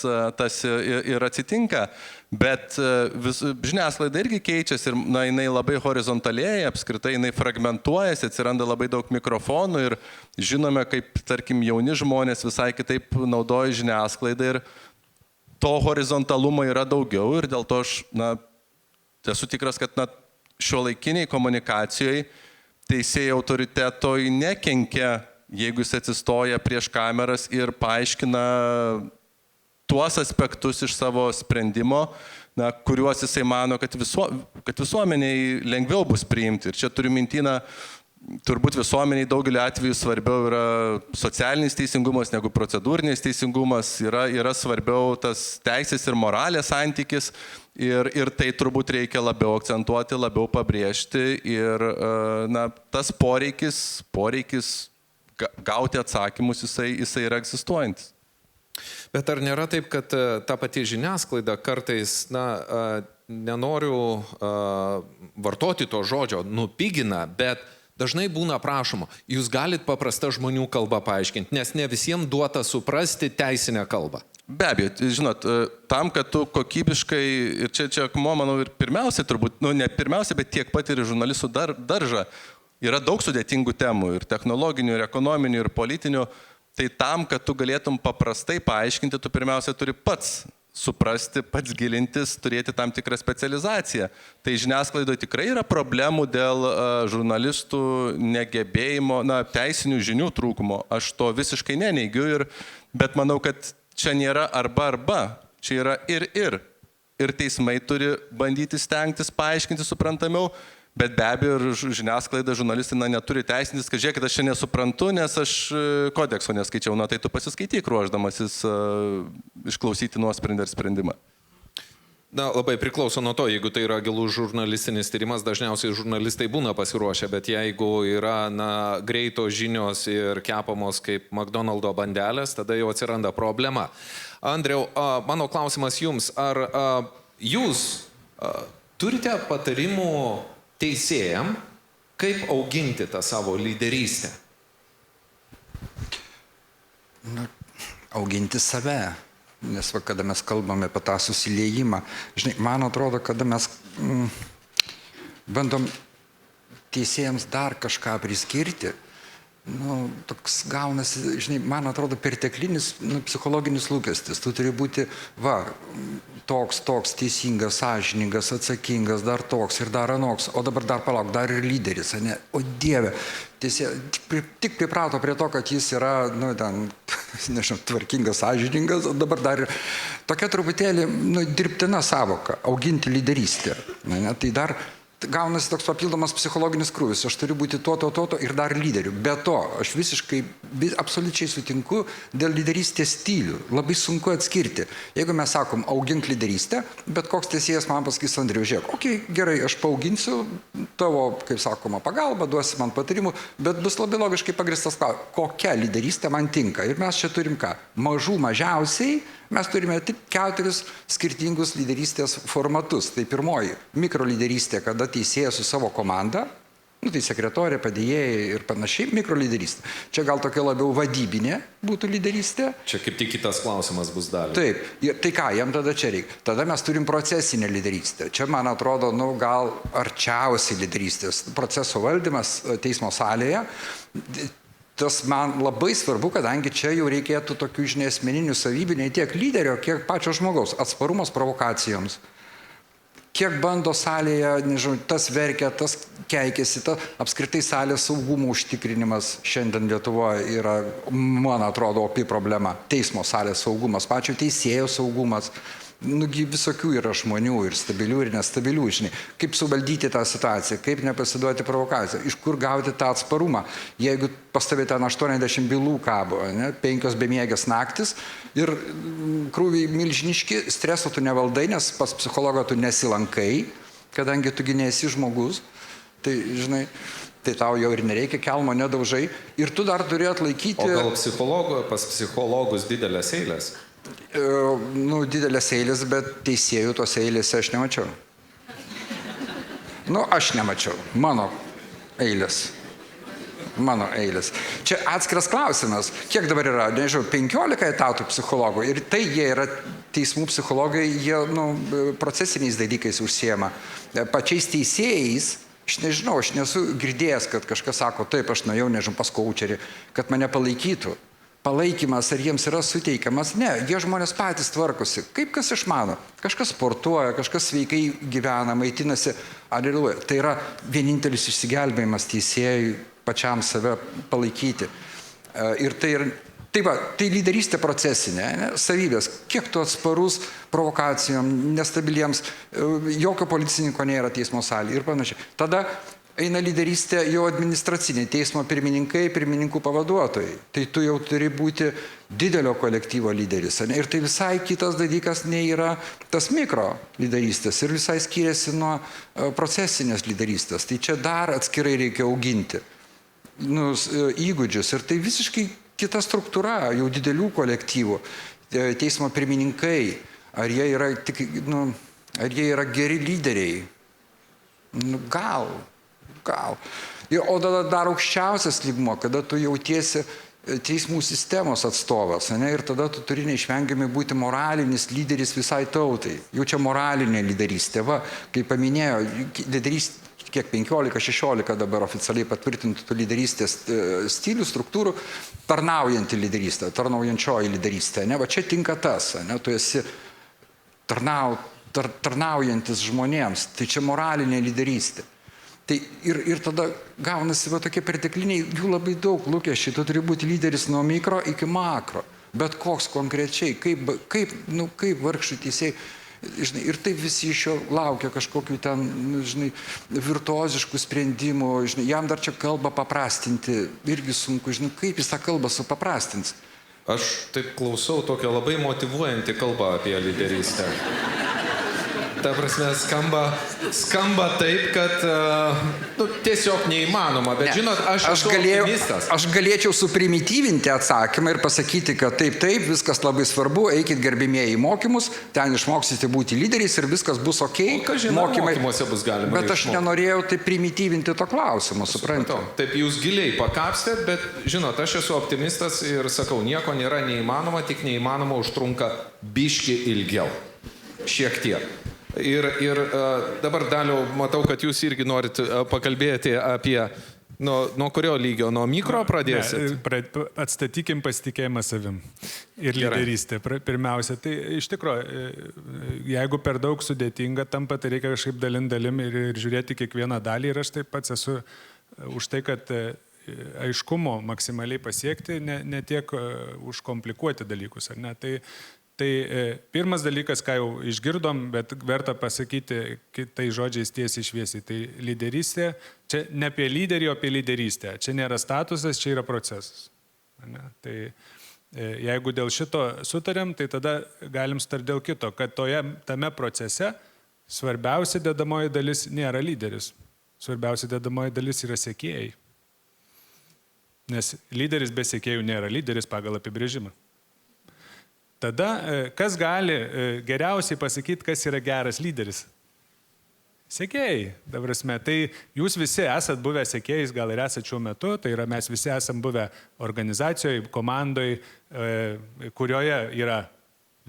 ir atsitinka. Bet žiniasklaida irgi keičiasi ir jinai labai horizontaliai, apskritai jinai fragmentuojasi, atsiranda labai daug mikrofonų ir žinome, kaip, tarkim, jauni žmonės visai kitaip naudoja žiniasklaidą ir to horizontalumo yra daugiau ir dėl to aš esu tikras, kad šiuolaikiniai komunikacijoje teisėjai autoritetoj nekenkia, jeigu jis atsistoja prieš kameras ir paaiškina tuos aspektus iš savo sprendimo, kuriuos jisai mano, kad visuomeniai lengviau bus priimti. Ir čia turiu mintyną, turbūt visuomeniai daugeliu atveju svarbiau yra socialinis teisingumas negu procedūrinis teisingumas, yra svarbiau tas teisės ir moralės santykis ir tai turbūt reikia labiau akcentuoti, labiau pabrėžti ir tas poreikis gauti atsakymus, jisai yra egzistuojantis. Bet ar nėra taip, kad ta pati žiniasklaida kartais, nenoriu vartoti to žodžio, nupigina, bet dažnai būna prašoma, jūs galit paprastą žmonių kalbą paaiškinti, nes ne visiems duota suprasti teisinę kalbą. Be abejo, žinot, tam, kad tu kokybiškai, ir čia manau, ir pirmiausia turbūt, ne pirmiausia, bet tiek pat ir žurnalistų daržą, yra daug sudėtingų temų, ir technologinių, ir ekonominių, ir politinių. Tai tam, kad tu galėtum paprastai paaiškinti, tu pirmiausia turi pats suprasti, pats gilintis, turėti tam tikrą specializaciją. Tai žiniasklaidoje tikrai yra problemų dėl žurnalistų negebėjimo, teisinių žinių trūkumo. Aš to visiškai neneigiu, bet manau, kad čia nėra arba, čia yra ir. Ir teismai turi bandyti stengtis paaiškinti suprantamiau, bet be abejo ir žiniasklaida, žurnalistai neturi teisintis, kad žiūrėkit, aš čia nesuprantu, nes aš kodekso neskaičiau, tai tu pasiskaityk ruošdamasis išklausyti nuosprendį ar sprendimą. Labai priklauso nuo to, jeigu tai yra gilus žurnalistinis tyrimas, dažniausiai žurnalistai būna pasiruošę, bet jeigu yra greitos žinios ir kepamos kaip McDonald's bandelės, tada jau atsiranda problema. Andriau, mano klausimas jums, ar jūs turite patarimų teisėjam, kaip auginti tą savo lyderystę? Auginti save. Nes kada mes kalbame apie tą susiliejimą, žinai, man atrodo, kada mes bandom teisėjams dar kažką priskirti, toks gaunasi, žinai, man atrodo, perteklinis psichologinis lūkestis. Tu turi būti, toks teisingas, sąžiningas, atsakingas, dar toks ir dar anoks, o dabar dar palauk, dar ir lyderis, ne? O Dieve, tik priprato prie to, kad jis yra, tvarkingas, sąžiningas, o dabar dar ir tokia truputėlį dirbtina savoka, auginti lyderystę. Tai dar gaunasi toks papildomas psichologinis krūvis. Aš turiu būti to ir dar lyderiu. Be to, aš absoliučiai sutinku dėl lyderystės stilių. Labai sunku atskirti. Jeigu mes sakom, augink lyderystę, bet koks teisėjas man pasakys, Andriau, žiūrėk, okei, gerai, aš paauginsiu tavo, kaip sakoma, pagalbą, duosi man patarimų, bet bus labai logiškai pagristas, kokia lyderystė man tinka. Ir mes čia turim ką? Mažiausiai mes turime 4 skirtingus lyderystės formatus. Tai pirmoji, mikrolyderystė, kada teisėjas su savo komanda, tai sekretorė, padėjėjai ir panašiai, mikrolyderystė. Čia gal tokia labiau vadybinė būtų lyderystė. Čia kaip tik kitas klausimas bus dalį. Taip, tai ką, jam tada čia reikia? Tada mes turim procesinę lyderystę. Čia, man atrodo, gal arčiausiai lyderystės. Proceso valdymas teismo salėje. Tas man labai svarbu, kadangi čia jau reikėtų tokių, asmeninių savybių, ne tiek lyderio, kiek pačio žmogaus. Atsparumas provokacijoms. Kiek bando salėje, nežinau, tas verkia, tas keikiasi, apskritai salės saugumo užtikrinimas šiandien Lietuvoje yra, man atrodo, opi problema. Teismo salės saugumas, pačio teisėjo saugumas. Visokių yra žmonių ir stabilių, ir nestabilių, žinai. Kaip suvaldyti tą situaciją, kaip nepasiduoti provokaciją, iš kur gauti tą atsparumą. Jeigu pas tavai ten 80 bylų kabo, 5 bemiegės naktis ir krūviai milžiniški, streso tu nevaldai, nes pas psichologą tu nesilankai, kadangi tu nesi žmogus, tai, žinai, tai tau jau ir nereikia, kelmo nedaužai ir tu dar turi atlaikyti... O gal pas psichologus didelės eilės? Didelės eilės, bet teisėjų tos eilėse aš nemačiau. Aš nemačiau. Mano eilės. Čia atskiras klausimas. Kiek dabar yra, nežinau, 15 etatų psichologų ir tai jie yra teismų psichologai, jie procesiniais dalykais užsiema. Pačiais teisėjais, aš nežinau, aš nesu girdėjęs, kad kažkas sako, taip, aš nuėjau, nežinau, pas koučerį, kad mane palaikytų. Palaikymas, ar jiems yra suteikiamas? Ne, jie žmonės patys tvarkosi. Kaip kas išmano? Kažkas sportuoja, kažkas sveikai gyvena, maitinasi. Tai yra vienintelis išsigelbėjimas teisėjui pačiam save palaikyti. Ir tai lyderystė procesinė, savybės. Kiek tu atsparus provokacijom, nestabiliems, jokio policininko nėra teismo salėje ir panašiai. Tada eina lyderystė jau administracinė, teismo pirmininkai, pirmininkų pavaduotojai. Tai tu jau turi būti didelio kolektyvo lyderis. Ir tai visai kitas dalykas nei yra tas mikro lyderystės ir visai skiriasi nuo procesinės lyderystės. Tai čia dar atskirai reikia auginti įgūdžius. Ir tai visiškai kita struktūra, jau didelių kolektyvų. Teismo pirmininkai, ar jie yra geri lyderiai? Gal. O tada dar aukščiausias lygmuo, kada tu jautiesi teismų sistemos atstovas, ir tada tu turi neišvengiamai būti moralinis lyderis visai tautai. Jau čia moralinė lyderystė. Kaip paminėjo, lyderystė kiek 15-16 dabar oficialiai patvirtintų tų lyderystės stilių, struktūrų, tarnaujanti lyderystė, tarnaujančioji lyderystė. Čia tinka tas, tu esi tarnaujantis žmonėms, tai čia moralinė lyderystė. Ir tada gaunasi tokie pertekliniai, jų labai daug lūkesčiai, tu turi būti lyderis nuo mikro iki makro, bet koks konkrečiai, kaip vargšų teisėjai, ir taip visi iš jo laukia kažkokių ten, virtuoziškų sprendimų, jam dar čia kalbą paprastinti, irgi sunku, kaip jis tą kalbą supaprastins. Aš taip klausau tokią labai motyvuojantį kalbą apie lyderystę. Ta prasme, skamba taip, kad tiesiog neįmanoma, bet žinot, aš esu optimistas. Aš galėčiau suprimityvinti atsakymą ir pasakyti, kad taip, viskas labai svarbu, eikit gerbimieji į mokymus, ten išmoksite būti lyderiais ir viskas bus ok. Mokymuose bus galima. Bet aš nenorėjau taip primityvinti to klausimo, suprantu. Taip jūs giliai pakapstėt, bet žinot, aš esu optimistas ir sakau, nieko nėra neįmanoma, tik neįmanoma užtrunka biški ilgiau. Šiek tiek. Ir dabar, Daliau, matau, kad jūs irgi norit pakalbėti apie, nuo kurio lygio, nuo mikro pradėsit? Atstatykim pasitikėjimą savim ir lyderystę. Pirmiausia, tai iš tikrųjų, jeigu per daug sudėtinga tampa, tai reikia kažkaip dalim ir žiūrėti kiekvieną dalį. Ir aš taip pats esu už tai, kad aiškumo maksimaliai pasiekti, ne tiek užkomplikuoti dalykus. Tai Tai pirmas dalykas, ką jau išgirdom, bet verta pasakyti kitai žodžiais tiesiai šviesiai, tai lyderystė, čia ne apie lyderį, o apie lyderystę. Čia nėra statusas, čia yra procesas. Ne? Tai jeigu dėl šito sutarėm, tai tada galim sutarti dėl kito, kad tame procese svarbiausia dedamoji dalis nėra lyderis. Svarbiausia dedamoji dalis yra sekėjai. Nes lyderis be sekėjų nėra lyderis pagal apibrėžimą. Tada kas gali geriausiai pasakyti, kas yra geras lyderis? Sekėjai, davrasme. Tai jūs visi esat buvę sekėjais, gal ir esat šiuo metu, tai yra mes visi esam buvę organizacijoje, komandoje, kurioje yra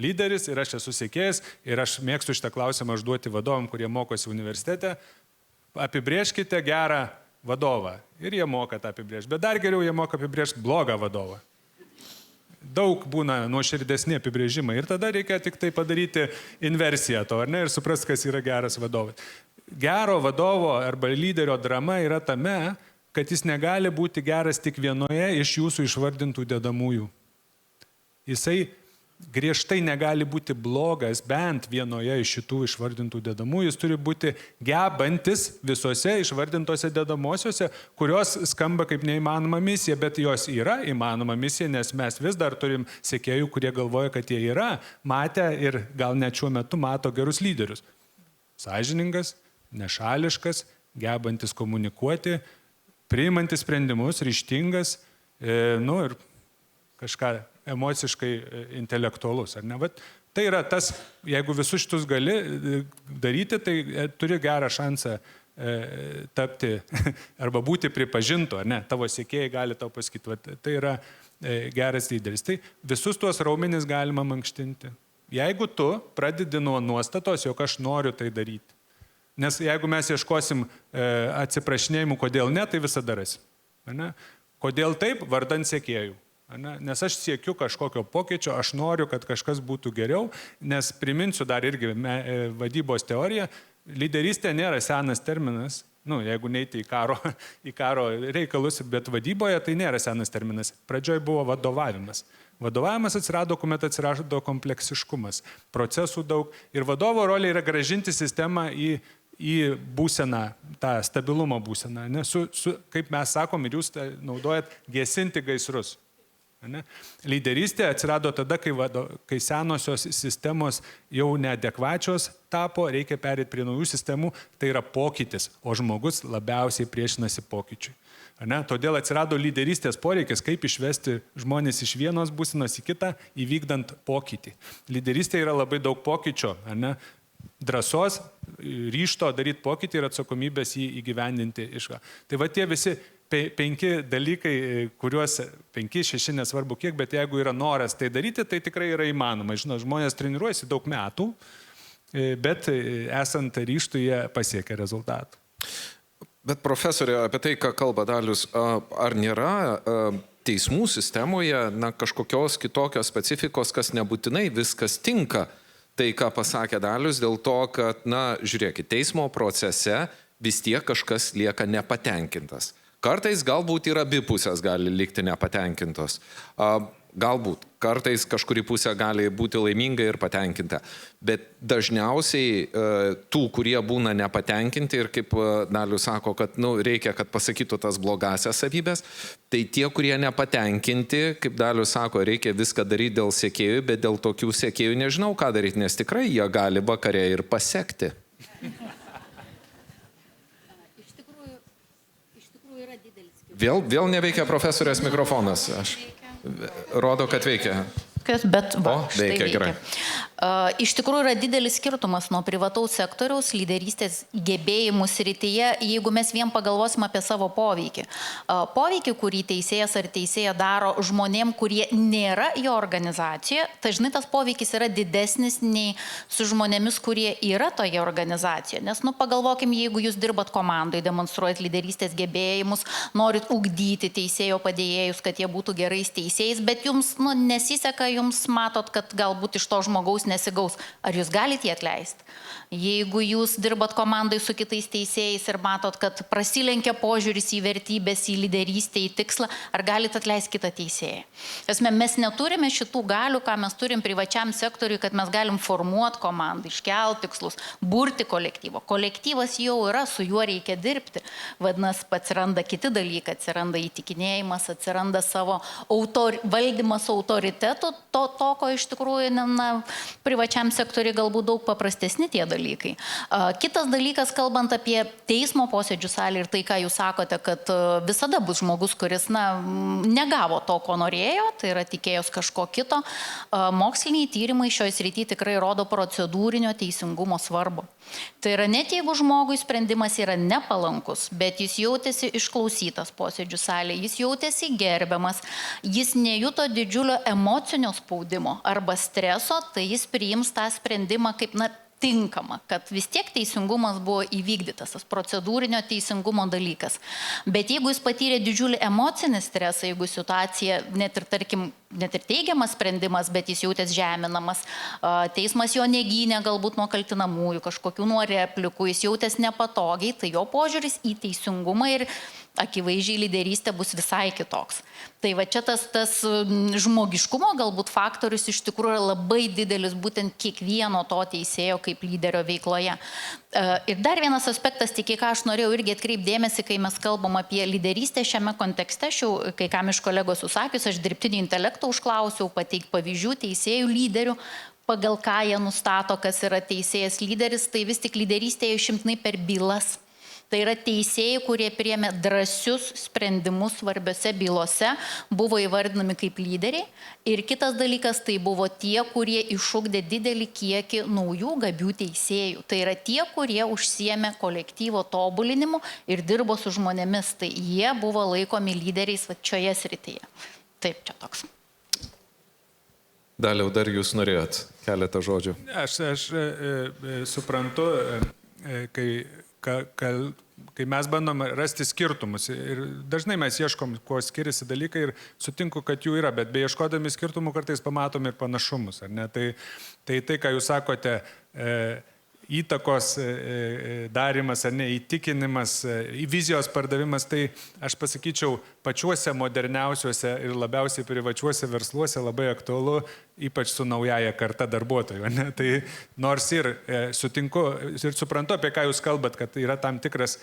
lyderis ir aš esu sekėjas ir aš mėgstu šitą klausimą užduoti vadovam, kurie mokosi universitete. Apibrėžkite gerą vadovą. Ir jie moka tą apibrėžti. Bet dar geriau jie moka apibrėžti blogą vadovą. Daug būna nuoširdesni apibrėžimai ir tada reikia tik tai padaryti inversiją to, ar ne, ir suprasti, kas yra geras vadovas. Gero vadovo arba lyderio drama yra tame, kad jis negali būti geras tik vienoje iš jūsų išvardintų dedamųjų. Jisai griežtai negali būti blogas bent vienoje iš šitų išvardintų dedamųjų, jis turi būti gebantis visose išvardintose dedamosiose, kurios skamba kaip neįmanoma misija, bet jos yra įmanoma misija, nes mes vis dar turim sekėjų, kurie galvoja, kad jie yra matę ir gal net šiuo metu mato gerus lyderius. Sąžiningas, nešališkas, gebantis komunikuoti, priimantis sprendimus, ryžtingas, ir kažką emociškai intelektualus, ar ne? Vat tai yra tas, jeigu visus šitus gali daryti, tai turi gerą šansą tapti arba būti pripažintu, ar ne? Tavo sekėjai gali tau pasakyti, tai yra geras lyderis. Tai visus tuos raumenis galima mankštinti. Jeigu tu pradedi nuo nuostatos, jog aš noriu tai daryti. Nes jeigu mes ieškosim atsiprašinėjimų, kodėl ne, tai visada rasim. Kodėl taip, vardan sekėjų. Nes aš siekiu kažkokio pokyčio, aš noriu, kad kažkas būtų geriau, nes priminsiu dar irgi vadybos teoriją, lyderystė nėra senas terminas, jeigu neiti į karo reikalus, bet vadyboje tai nėra senas terminas. Pradžioj buvo vadovavimas. Vadovavimas atsirado, kuomet atsirado kompleksiškumas, procesų daug ir vadovo rolė yra grąžinti sistemą į būseną, tą stabilumo būseną. Kaip mes sakom ir jūs naudojat, gesinti gaisrus. Lyderystė atsirado tada, kai senosios sistemos jau neadekvačios tapo, reikia perėti prie naujų sistemų, tai yra pokytis, o žmogus labiausiai priešinasi pokyčiui. Todėl atsirado lyderystės poreikis, kaip išvesti žmonės iš vienos būsenos į kitą, įvykdant pokytį. Lyderystė yra labai daug pokyčio, drąsos, ryžto daryti pokytį ir atsakomybės jį įgyvendinti. Tai va tie visi 5 dalykai, kuriuos 5-6 nesvarbu kiek, bet jeigu yra noras tai daryti, tai tikrai yra įmanoma. Žmonės treniruojasi daug metų, bet esant ryžtų jie pasiekia rezultatų. Bet profesorė, apie tai, ką kalba Dalius, ar nėra teismų sistemoje kažkokios kitokios specifikos, kas nebūtinai viskas tinka? Tai, ką pasakė Dalius, dėl to, kad, žiūrėkit, teismo procese vis tiek kažkas lieka nepatenkintas. Kartais galbūt ir abi pusės gali likti nepatenkintos. Galbūt kartais kažkuri pusė gali būti laiminga ir patenkinta. Bet dažniausiai tų, kurie būna nepatenkinti ir kaip Dalius sako, kad reikia, kad pasakytų tas blogasias savybės, tai tie, kurie nepatenkinti, kaip Dalius sako, reikia viską daryti dėl sekėjų, bet dėl tokių sekėjų nežinau, ką daryti, nes tikrai jie gali vakare ir pasekti. Vėl neveikia profesorės mikrofonas. Rodo, kad veikia. Bet veikia gerai. Iš tikrųjų yra didelis skirtumas nuo privataus sektoriaus lyderystės gebėjimų srityje, jeigu mes vien pagalvosim apie savo poveikį. Poveikį, kurį teisėjas ar teisėja daro žmonėm, kurie nėra jo organizacijoje, tai žinai, tas poveikis yra didesnis nei su žmonėmis, kurie yra toje organizacijoje. Nes, pagalvokim, jeigu jūs dirbat komandai, demonstruojat lyderystės gebėjimus, norit ugdyti teisėjo padėjėjus, kad jie būtų gerais teisėjais, bet jums nesiseka, jums matot, kad galbūt iš to žmogaus nesigaus. Ar jūs galite jį atleisti? Jeigu jūs dirbat komandai su kitais teisėjais ir matot, kad prasilenkia požiūris į vertybės, į lyderystę, į tikslą, ar galite atleisti kitą teisėją? Esmė, mes neturime šitų galių, ką mes turim privačiam sektoriui, kad mes galim formuoti komandą, iškelti tikslus, burti kolektyvą. Kolektyvas jau yra, su juo reikia dirbti. Vadinasi, atsiranda kiti dalykai, atsiranda įtikinėjimas, atsiranda savo valdymas autoritetų, to, ko iš tikrųjų privačiam sektoriui galbūt daug paprastesni tie dalykai. Kitas dalykas, kalbant apie teismo posėdžių salę ir tai, ką jūs sakote, kad visada bus žmogus, kuris negavo to, ko norėjo, tai yra tikėjos kažko kito. Moksliniai tyrimai šioje srityje tikrai rodo procedūrinio teisingumo svarbu. Tai yra net jeigu žmogui sprendimas yra nepalankus, bet jis jautėsi išklausytas posėdžių salėje, jis jautėsi gerbiamas, jis nejuto didžiulio emocinio spaudimo arba streso, tai jis priims tą sprendimą kaip tinkama, kad vis tiek teisingumas buvo įvykdytas, tas procedūrinio teisingumo dalykas. Bet jeigu jis patyrė didžiulį emocinį stresą, jeigu situacija net ir teigiamas sprendimas, bet jis jautės žeminamas, teismas jo negynė galbūt nuo kaltinamųjų, kažkokių nuo replikų, jis jautės nepatogiai, tai jo požiūris į teisingumą ir akivaizdžiai lyderystė bus visai kitoks. Tai va čia tas žmogiškumo galbūt faktorius iš tikrųjų yra labai didelis būtent kiekvieno to teisėjo kaip lyderio veikloje. Ir dar vienas aspektas, tik į ką aš norėjau irgi atkreipdėmėsi, kai mes kalbam apie lyderystę šiame kontekste, kai kam iš kolegos susakius, aš dirbtinį intelektą užklausiau, pateikti pavyzdžių teisėjų lyderių, pagal ką jie nustato, kas yra teisėjas lyderis, tai vis tik lyderystėje išimtinai per bylas. Tai yra teisėjai, kurie priėmė drąsius sprendimus svarbiose bylose, buvo įvardinami kaip lyderiai. Ir kitas dalykas, tai buvo tie, kurie išugdė didelį kiekį naujų gabių teisėjų. Tai yra tie, kurie užsiėmė kolektyvo tobulinimu ir dirbo su žmonėmis. Tai jie buvo laikomi lyderiais šioje srityje. Taip, čia toks. Daliau, dar jūs norėjot keletą žodžių. Aš suprantu, kai mes bandom rasti skirtumus ir dažnai mes ieškom, kuo skiriasi dalykai ir sutinku, kad jų yra, bet beieškodami skirtumų kartais pamatom ir panašumus. Ar ne? Tai, ką jūs sakote, įtakos darimas ar ne, įtikinimas, vizijos pardavimas, tai aš pasakyčiau, pačiuose moderniausiuose ir labiausiai privačiuose versluose labai aktualu, ypač su naujaja karta darbuotojų. Ne? Tai nors ir sutinku ir suprantu, apie ką jūs kalbat, kad yra tam tikras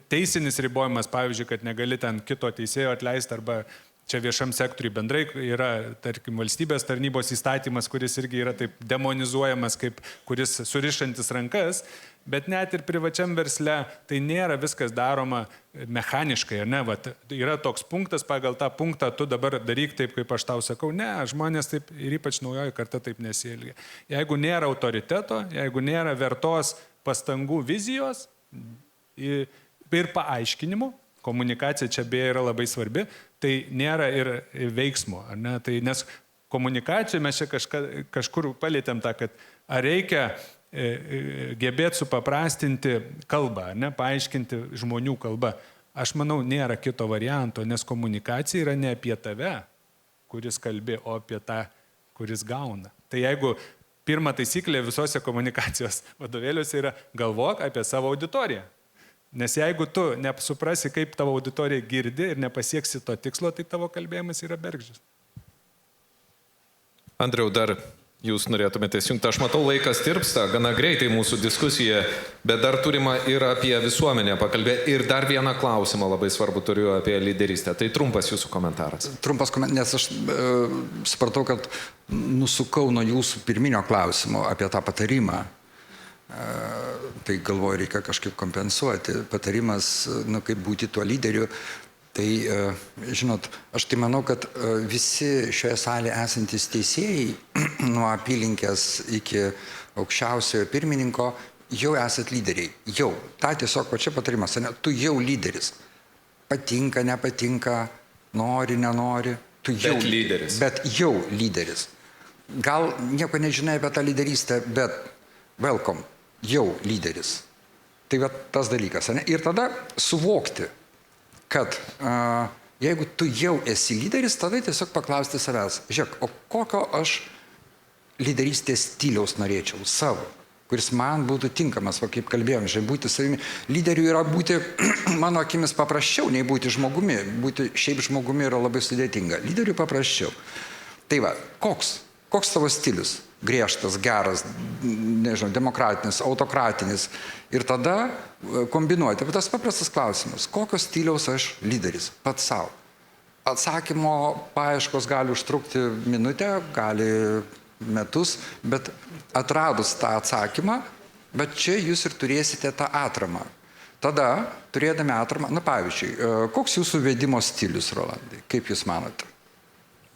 teisinis ribojimas, pavyzdžiui, kad negali ten kito teisėjo atleisti arba čia viešam sektoriui bendrai yra, tarkim, valstybės tarnybos įstatymas, kuris irgi yra taip demonizuojamas, kaip kuris surišantis rankas, bet net ir privačiam versle tai nėra viskas daroma mechaniškai, ne? Vat, yra toks punktas, pagal tą punktą tu dabar daryk taip, kaip aš tau sakau. Ne, žmonės taip ir ypač naujoji karta taip nesielgia. Jeigu nėra autoriteto, jeigu nėra vertos pastangų vizijos ir paaiškinimų, komunikacija čia beje yra labai svarbi, tai nėra ir veiksmo. Ar ne? Tai, nes komunikacijoje mes čia kažkur palėtėm tą, kad ar reikia gebėti supaprastinti kalbą, ne? Paaiškinti žmonių kalbą. Aš manau, nėra kito varianto, nes komunikacija yra ne apie tave, kuris kalbė, o apie tą, kuris gauna. Tai jeigu pirma taisyklė visose komunikacijos vadovėliuose yra galvok apie savo auditoriją. Nes jeigu tu nesuprasi, kaip tavo auditorija girdi ir nepasieksi to tikslo, tai tavo kalbėjimas yra bergždžias. Andriau, dar jūs norėtumėte įsijungti. Aš matau, laikas tirpsta, gana greitai mūsų diskusija, bet dar turima ir apie visuomenę pakalbėti. Ir dar vieną klausimą labai svarbu turiu apie lyderystę. Tai trumpas jūsų komentaras. Trumpas komentaras, nes aš supratau, kad nusukau nuo jūsų pirminio klausimo apie tą patarimą. Tai galvoju, reikia kažkaip kompensuoti. Patarimas, kaip būti tuo lyderiu. Tai, žinot, aš tai manau, kad visi šioje salėje esantis teisėjai, nuo apylinkės iki aukščiausiojo pirmininko, jau esat lyderiai. Jau. Ta tiesiog pačia patarimas. Tu jau lyderis. Patinka, nepatinka, nori, nenori. Tu jau lyderis. Bet jau lyderis. Gal nieko nežinai apie tą lyderystę, bet welcome. Jau lyderis. Tai va tas dalykas. Ne? Ir tada suvokti, kad jeigu tu jau esi lyderis, tada tiesiog paklausti savęs, žiūrėk, o kokio aš lyderystės stiliaus norėčiau savo, kuris man būtų tinkamas, va kaip kalbėjom, žinai, būti savimi. Lyderių yra būti, mano akimis, paprasčiau nei būti žmogumi. Būti šiaip žmogumi yra labai sudėtinga. Lyderių paprasčiau. Tai va, koks tavo stilius? Griežtas, geras, nežinau, demokratinis, autokratinis. Ir tada kombinuoti. Tas paprastas klausimas. Kokio stiliaus aš lyderis? Pats savo. Atsakymo paieškos gali užtrukti minutę, gali metus, bet atradus tą atsakymą, bet čia jūs ir turėsite tą atramą. Tada, turėdami atramą, na pavyzdžiui, koks jūsų vedimo stilius, Rolandai? Kaip jūs manote?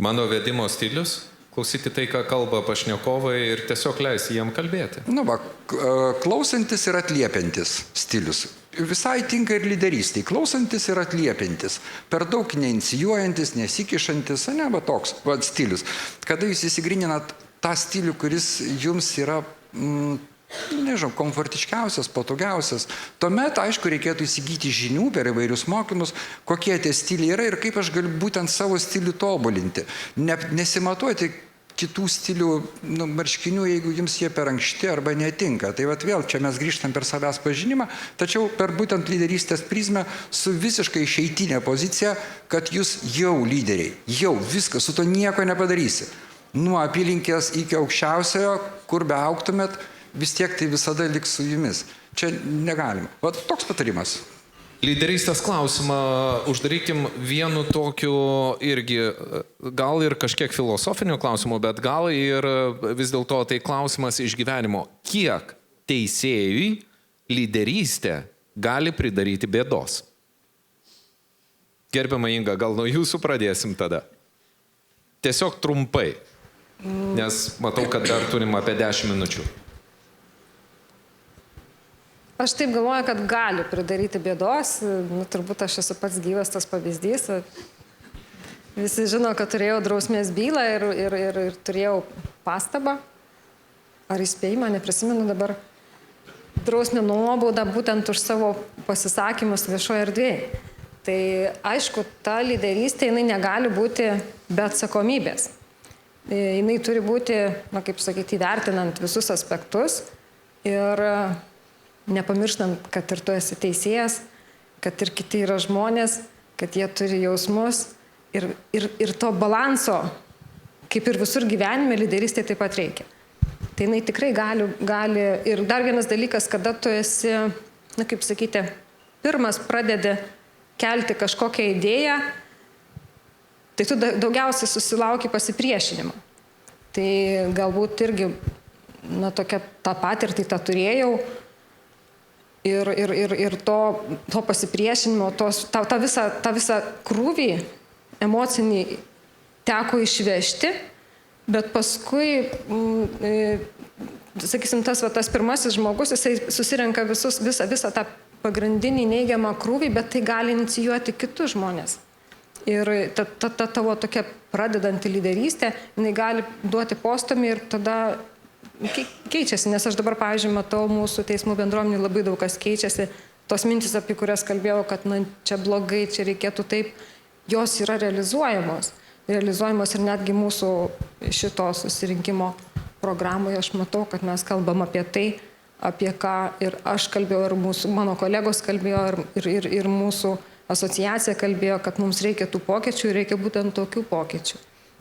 Mano vedimo stilius? Klausyti tai, ką kalba pašnekovai ir tiesiog leisti jiem kalbėti. Nu va, klausantis ir atliepiantis stilius. Visai tinka ir lyderystėj. Klausantis ir atliepiantis. Per daug neinicijuojantis, nesikišantis, ne, va toks va, stilius. Kada jūs įsigryninat tą stilių, kuris jums yra, nežinau, komfortiškiausias, patogiausias, tuomet, aišku, reikėtų įsigyti žinių per įvairius mokymus, kokie tie stiliai yra ir kaip aš galiu būtent savo stilių tobulinti. Nesimatuoti kitų stilių marškinių, jeigu jums jie per ankšti arba netinka. Tai vat vėl čia mes grįžtam per savęs pažinimą, tačiau per būtent lyderystės prizmę su visiškai išeitinė pozicija, kad jūs jau lyderiai, jau viskas, su to nieko nepadarysi. Nuo apylinkės iki aukščiausiojo, kur beaugtumėt, vis tiek tai visada liks su jumis. Čia negalima. Vat toks patarimas. Lyderystės klausimą uždarykim vienu tokiu irgi, gal ir kažkiek filosofiniu klausimu, bet gal ir vis dėlto tai klausimas iš gyvenimo. Kiek teisėjui lyderystė gali pridaryti bėdos? Gerbiama Inga, gal nuo jūsų pradėsim tada? Tiesiog trumpai, nes matau, kad dar turim apie 10 minučių. Aš taip galvoju, kad gali pridaryti bėdos. Turbūt aš esu pats gyvas tas pavyzdys. Visi žino, kad turėjau drausmės bylą ir turėjau pastabą. Ar įspėjimą, neprisimenu dabar. Drausmę nuobaudą būtent už savo pasisakymus viešoje erdvėje. Tai aišku, ta lyderystė, jinai negali būti be atsakomybės. Jinai turi būti, kaip sakyti, įvertinant visus aspektus ir nepamirštant, kad ir tu esi teisėjas, kad ir kiti yra žmonės, kad jie turi jausmus ir to balanso, kaip ir visur gyvenime, lyderystė taip pat reikia. Tai jinai tikrai gali. Ir dar vienas dalykas, kada tu esi, kaip sakyti, pirmas pradedi kelti kažkokią idėją, tai tu daugiausiai susilauki pasipriešinimo. Tai galbūt irgi, tokia tą patirtį tą turėjau, ir to pasipriešinimo, tą visą krūvį emocinį teko išvežti, bet paskui, sakysim, tas pirmasis žmogus, jisai susirenka visą tą pagrindinį neigiamą krūvį, bet tai gali inicijuoti kitus žmonės. Ir ta tavo tokia pradedanti lyderystė, jinai gali duoti postumį ir tada keičiasi, nes aš dabar, pavyzdžiui, matau mūsų teismų bendruomenį labai daug kas keičiasi, tos mintis, apie kurias kalbėjau, kad čia blogai, čia reikėtų taip, jos yra realizuojamos ir netgi mūsų šito susirinkimo programoje aš matau, kad mes kalbam apie tai, apie ką ir aš kalbėjau, ir mano kolegos kalbėjo, ir mūsų asociacija kalbėjo, kad mums reikia tų pokyčių ir reikia būtent tokių pokyčių.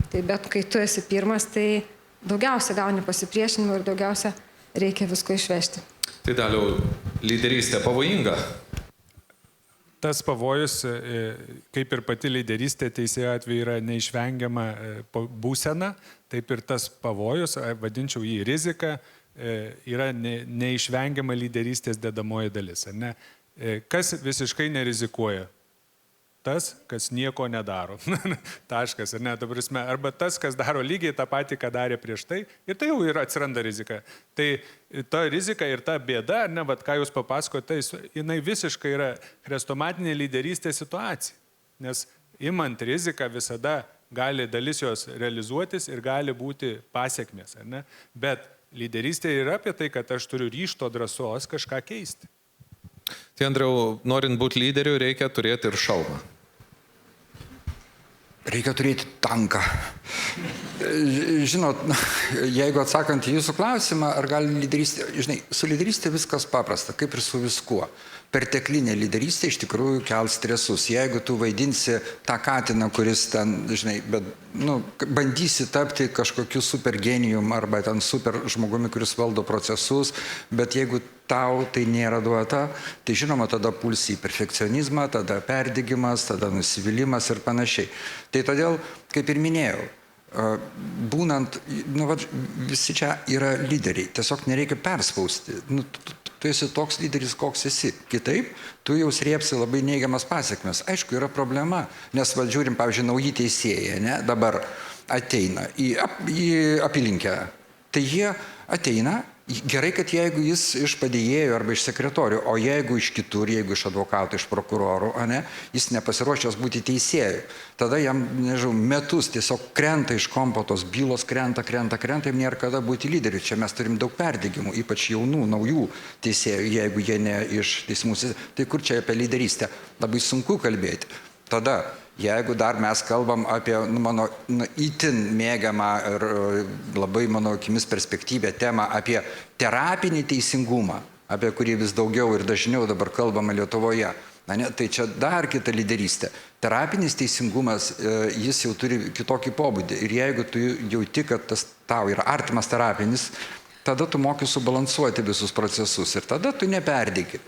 Tai bet kai tu esi pirmas, tai daugiausia gauni pasipriešinimą ir daugiausia reikia visko išvežti. Tai Daliau, lyderystė pavojinga? Tas pavojus, kaip ir pati lyderystė teisėjo atveju yra neišvengiama būsena, taip ir tas pavojus, vadinčiau jį rizika, yra neišvengiama lyderystės dedamoji dalis. Ne? Kas visiškai nerizikuoja? Tas, kas nieko nedaro. Taškas, ar ne? Arba tas, kas daro lygiai tą patį, ką darė prieš tai, ir tai jau yra atsiranda rizika. Tai ta rizika ir ta bėda, ar ne, vat, ką jūs papasakote, tai jinai visiškai yra chrestomatinė lyderystės situacija. Nes imant riziką visada gali dalis jos realizuotis ir gali būti pasiekmės, ar ne? Bet lyderystė yra apie tai, kad aš turiu ryžto drąsos kažką keisti. Tai Andriau, norint būti lyderiu, reikia turėti ir šalmą. reikia turėti tanką. Žinot, jeigu atsakant į jūsų klausimą, ar gali lyderystė, žinai, su lyderystė viskas paprasta, kaip ir su viskuo. Perteklinė lyderystė iš tikrųjų kels stresus. Jeigu tu vaidinsi tą katiną, kuris ten, žinai, bandysi tapti kažkokiu super genijum arba ten super žmogumi, kuris valdo procesus, bet jeigu tau tai nėra duota, tai žinoma, tada pulsi į perfekcionizmą, tada perdegimas, tada nusivylimas ir panašiai. Tai todėl, kaip ir minėjau, būnant, visi čia yra lyderiai, tiesiog nereikia perspausti. Tu esi toks lyderis, koks esi. Kitaip, tu jau srėpsi labai neigiamas pasiekmes. Aišku, yra problema, nes žiūrim, pavyzdžiui, nauji teisėjai, ne, dabar ateina į apylinkę. Tai jie ateina, gerai, kad jeigu jis iš padėjėjų arba iš sekretorių, o jeigu iš kitur, jeigu iš advokatų, iš prokurorų, jis nepasiruošęs būti teisėjų. Tada jam, nežinau, metus tiesiog krenta iš kompo, tos bylos krenta, jam nėra kada būti lyderiu. Čia mes turim daug perdegimų, ypač jaunų, naujų teisėjų, jeigu jie ne iš teismų. Tai kur čia apie lyderystę? Labai sunku kalbėti. Tada, jeigu dar mes kalbam apie mano itin mėgiamą ir labai mano akimis perspektyvę temą apie terapinį teisingumą, apie kurį vis daugiau ir dažniau dabar kalbama Lietuvoje, tai čia dar kita lyderystė. Terapinis teisingumas, jis jau turi kitokį pobūdį. Ir jeigu tu jauti, kad tas tau yra artimas terapinis, tada tu moki subalansuoti visus procesus ir tada tu neperdegi.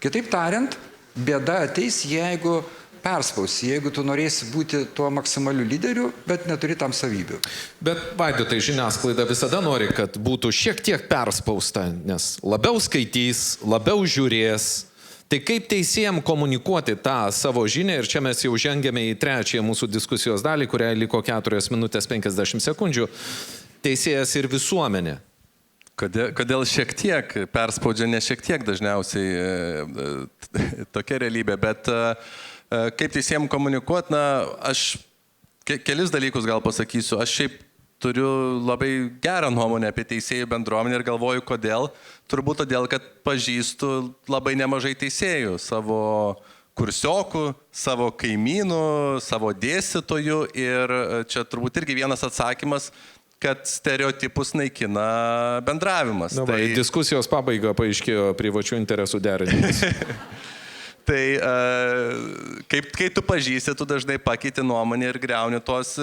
Kitaip tariant, bėda ateis, jeigu perspausi, jeigu tu norėsi būti tuo maksimaliu lyderiu, bet neturi tam savybių. Bet Vaidotai, žiniasklaida visada nori, kad būtų šiek tiek perspausta, nes labiau skaitys, labiau žiūrės. Tai kaip teisėjams komunikuoti tą savo žinią, ir čia mes jau žengėme į trečiąją mūsų diskusijos dalį, kuriai liko 4 minutės 50 sekundžių, teisėjas ir visuomenė. Kodėl šiek tiek perspaudžia, ne šiek tiek dažniausiai tokia realybė, bet kaip teisėjams komunikuoti, aš kelis dalykus gal pasakysiu. Aš šiaip turiu labai gerą nuomonę apie teisėjų bendruomenę ir galvoju, kodėl. Turbūt todėl, kad pažįstu labai nemažai teisėjų, savo kursiokų, savo kaimynų, savo dėstytojų ir čia turbūt irgi vienas atsakymas, kad stereotipus naikina bendravimas. Tai diskusijos pabaiga paaiškėjo privačių interesų derinimas. Tai kai tu pažįsti, tu dažnai pakeiti nuomonę ir griauni tos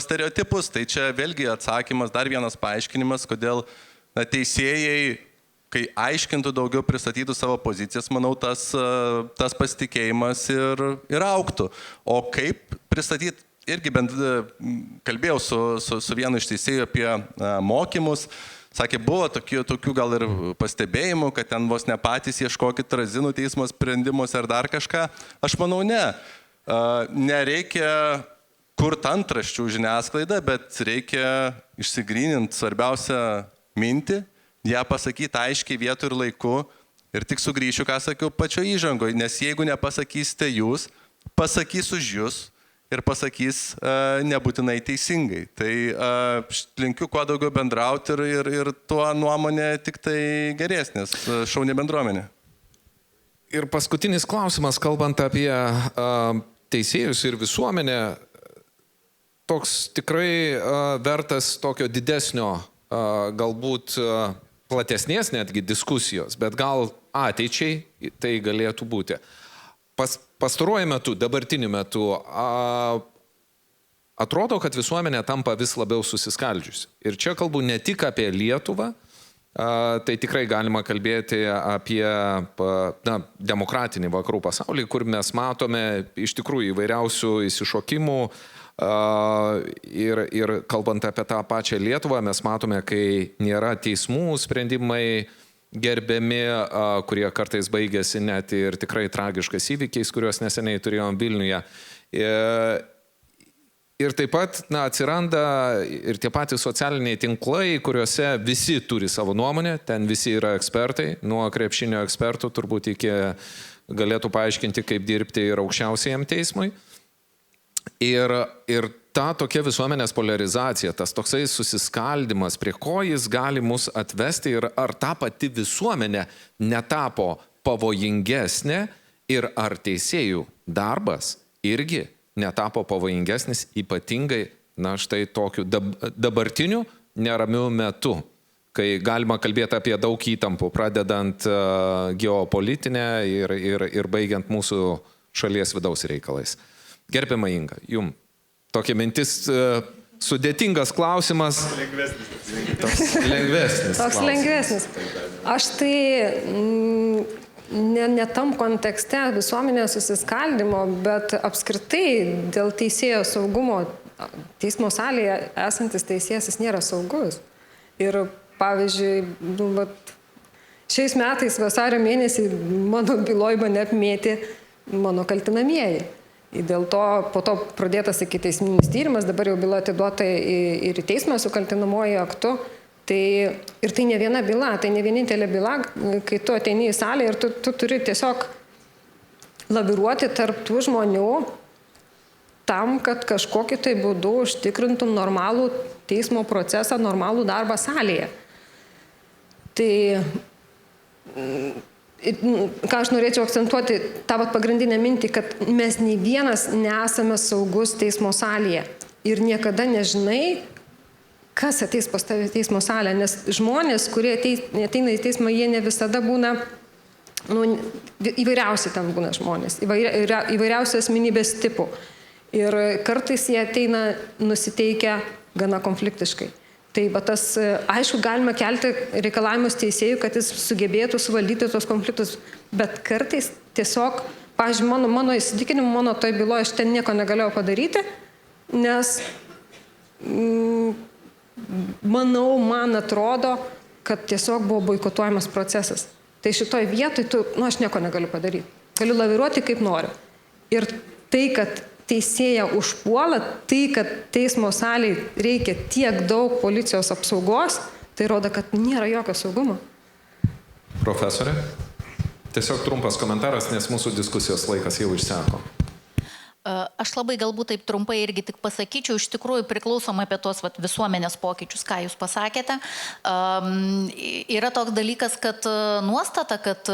stereotipus. Tai čia vėlgi atsakymas, dar vienas paaiškinimas, kodėl teisėjai, kai aiškintų daugiau, pristatytų savo pozicijas, manau, tas pasitikėjimas ir augtų. O kaip pristatyti, irgi bent kalbėjau su vienu iš teisėjų apie mokymus. Sakė, buvo tokių gal ir pastebėjimų, kad ten vos ne patys ieškokit razinų teismo sprendimuose ar dar kažką. Aš manau, ne. Nereikia kurti antraščių žiniasklaidą, bet reikia išsigryninti svarbiausią mintį, ją pasakyti aiškiai vietų ir laiku. Ir tik sugrįšiu, ką sakiau pačio įžangoje, nes jeigu nepasakysite jūs, pasakys už jūs. Ir pasakys nebūtinai teisingai. Tai linkiu kuo daugiau bendrauti ir tuo nuomonė tik tai geresnės, šauni bendruomenė. Ir paskutinis klausimas, kalbant apie teisėjus ir visuomenę, toks tikrai vertas tokio didesnio, galbūt platesnės netgi diskusijos, bet gal ateičiai tai galėtų būti. Pastaruoju metu, dabartiniu metu, atrodo, kad visuomenė tampa vis labiau susiskaldžiusi. Ir čia kalbu ne tik apie Lietuvą, tai tikrai galima kalbėti apie demokratinį vakarų pasaulį, kur mes matome iš tikrųjų įvairiausių įsišokimų. Ir kalbant apie tą pačią Lietuvą, mes matome, kai nėra teismų sprendimai gerbiami, kurie kartais baigėsi net ir tikrai tragiškais įvykiais, kuriuos neseniai turėjom Vilniuje. Ir taip pat atsiranda ir tie patys socialiniai tinklai, kuriuose visi turi savo nuomonę, ten visi yra ekspertai, nuo krepšinio ekspertų turbūt iki galėtų paaiškinti, kaip dirbti ir aukščiausiajam teismui. Ir ta tokia visuomenės polarizacija, tas toksai susiskaldimas, prie ko jis gali mus atvesti ir ar ta pati visuomenė netapo pavojingesnė ir ar teisėjų darbas irgi netapo pavojingesnis, ypatingai, na štai tokiu dabartiniu neramiu metu, kai galima kalbėti apie daug įtampų, pradedant geopolitinę ir baigiant mūsų šalies vidaus reikalais. Gerbiama Inga, jum tokia mintis, sudėtingas klausimas. Toks lengvesnis. Aš tai ne tam kontekste visuomenės susiskaldimo, bet apskritai dėl teisėjo saugumo. Teismo salėje esantis teisėjas jis nėra saugus. Ir pavyzdžiui, šiais metais vasario mėnesį mano byloj mane apmėtė mano kaltinamieji. Dėl to po to pradėtas ikiteisminis tyrimas, dabar jau byla atiduota ir į teismą su kaltinamuoju aktu. Ir tai ne viena byla, tai ne vienintelė byla, kai tu ateini į salę ir tu turi tiesiog laviruoti tarp tų žmonių tam, kad kažkokiu tai būdu užtikrintum normalų teismo procesą, normalų darbą salėje. Tai ką aš norėčiau akcentuoti, tą pagrindinę mintį, kad mes nei vienas nesame saugus teismo salėje. Ir niekada nežinai, kas ateis pas tave teismo salę, nes žmonės, kurie ateina į teismą, jie ne visada būna, įvairiausi ten būna žmonės, įvairiausių asmenybės tipų. Ir kartais jie ateina nusiteikę gana konfliktiškai. Tai tas, aišku, galima kelti reikalavimus teisėjų, kad jis sugebėtų suvaldyti tos konfliktus, bet kartais tiesiog, pavyzdžiui, mano įsitikinimu, mano toj byloje aš ten nieko negalėjau padaryti, nes man atrodo, kad tiesiog buvo boikotuojamas procesas. Tai šitoj vietoj aš nieko negaliu padaryti. Galiu laviruoti kaip noriu. Ir tai, kad teisėja užpuola, tai, kad teismo salėje reikia tiek daug policijos apsaugos, tai rodo, kad nėra jokio saugumo. Profesorė, tiesiog trumpas komentaras, nes mūsų diskusijos laikas jau išseko. Aš labai galbūt taip trumpai irgi tik pasakyčiau, iš tikrųjų priklausomai apie tuos visuomenės pokyčius, ką jūs pasakėte. Yra toks dalykas, kad nuostata, kad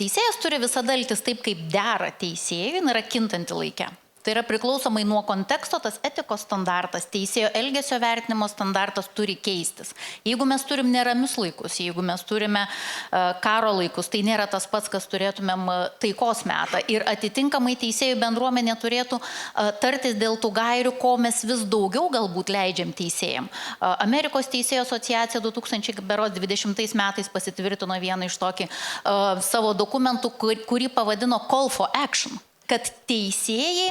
teisėjas turi visada elgtis taip, kaip dera teisėjui, yra kintanti laike. Tai yra priklausomai nuo konteksto, tas etikos standartas, teisėjo elgesio vertinimo standartas turi keistis. Jeigu mes turim neramius laikus, jeigu mes turime karo laikus, tai nėra tas pats, kas turėtumėm taikos metą. Ir atitinkamai teisėjų bendruomenė turėtų tartis dėl tų gairių, ko mes vis daugiau galbūt leidžiam teisėjam. Amerikos teisėjų asociacija 2020 metais pasitvirtino vieną iš tokį savo dokumentų, kurį pavadino Call for Action, kad teisėjai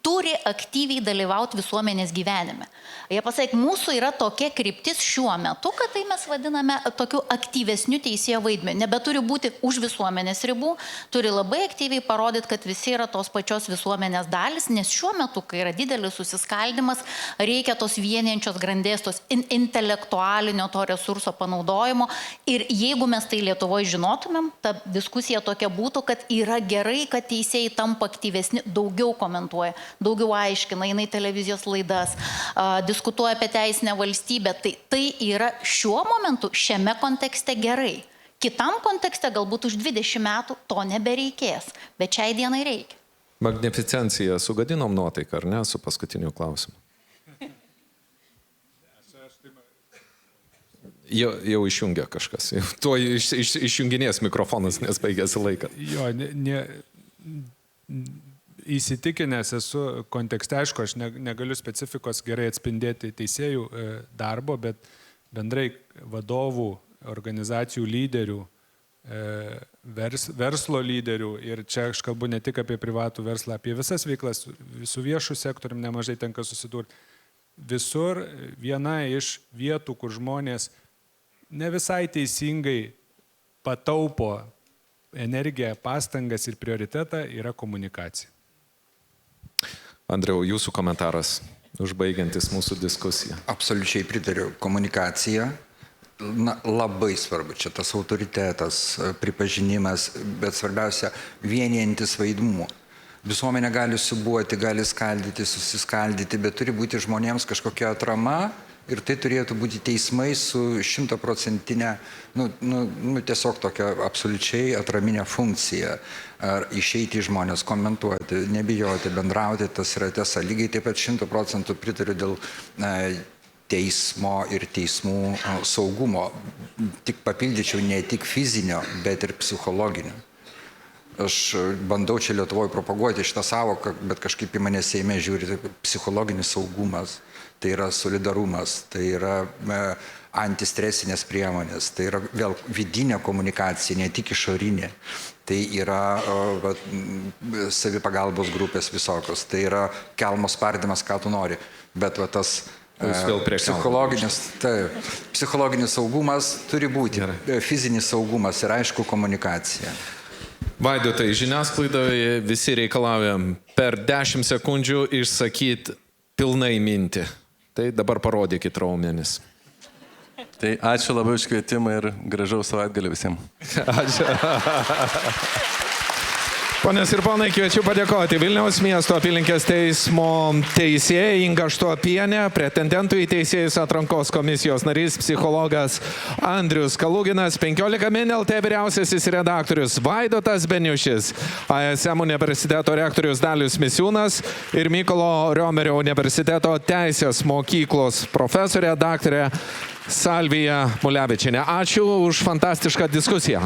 turi aktyviai dalyvauti visuomenės gyvenime. Jie pasakė, mūsų yra tokia kryptis šiuo metu, kad tai mes vadiname tokiu aktyvesniu teisėjo vaidmeniu. Nebeturi būti už visuomenės ribų, turi labai aktyviai parodyti, kad visi yra tos pačios visuomenės dalis, nes šiuo metu, kai yra didelis susiskaldimas, reikia tos vieniančios grandės, tos intelektualinio to resurso panaudojimo. Ir jeigu mes tai Lietuvoje žinotumėm, ta diskusija tokia būtų, kad yra gerai, kad teisėjai tampa aktyvesni, daugiau komentuoja, daugiau aiškina, eina į televizijos laidas, diskutuoja apie teisinę valstybę. Tai yra šiuo momentu, šiame kontekste gerai. Kitam kontekste galbūt už 20 metų to nebereikės, bet šiai dienai reikia. Magnificencija, sugadinom nuotaiką, ar ne, su paskutiniu klausimu? Jau išjungia kažkas. Tuo išjunginės mikrofonas, nes baigėsi laiką. Jo, įsitikinęs esu kontekste, aišku, aš negaliu specifikos gerai atspindėti teisėjų darbo, bet bendrai vadovų, organizacijų lyderių, verslo lyderių, ir čia aš kalbu ne tik apie privatų verslą, apie visas veiklas, su viešu sektoriumi nemažai tenka susidurti. Visur viena iš vietų, kur žmonės ne visai teisingai pataupo energiją, pastangas ir prioritetą, yra komunikacija. Andriau, jūsų komentaras, užbaigiantis mūsų diskusiją. Absoliučiai pritariu. Komunikacija labai svarbu. Čia tas autoritetas, pripažinimas, bet svarbiausia, vienijantis vaidmuo. Visuomenė gali subuoti, gali skaldyti, susiskaldyti, bet turi būti žmonėms kažkokia atrama, Ir tai turėtų būti teismai su 100%, tiesiog tokia absoliučiai atraminė funkcija. Ar išeiti į žmonės, komentuoti, nebijoti, bendrauti, tas yra tiesa. Lygiai taip pat 100% pritariu dėl teismo ir teismų saugumo. Tik papildyčiau ne tik fizinio, bet ir psichologinio. Aš bandau čia Lietuvoje propaguoti šitą savoką, bet kažkaip į mane Seime žiūri psichologinis saugumas, tai yra solidarumas, tai yra antistresinės priemonės, tai yra vėl vidinė komunikacija, ne tik išorinė, tai yra savipagalbos grupės visokios, tai yra kelmo spardymas, ką tu nori, bet tas psichologinis saugumas turi būti, fizinis saugumas ir aišku komunikacija. Vaidotai, žiniasklaidoje visi reikalaujam per 10 sekundžių išsakyti pilnai mintį. Tai dabar parodykit raumenis. Tai ačiū labai už kvietimą ir gražaus savaitgalio visiems. Ačiū. Ponios ir ponai, kviečiu padėkoti Vilniaus miesto apylinkės teismo teisėjai Inga Štuopienė, pretendentų į teisėjus atrankos komisijos narys, psichologas Andrius Kaluginas, 15 min LT vyriausiasis redaktorius Vaidotas Beniušis, ASM universiteto rektorius Dalius Misiūnas ir Mykolo Riomerio universiteto teisės mokyklos profesorė daktarė Salvija Mulevičienė. Ačiū už fantastišką diskusiją.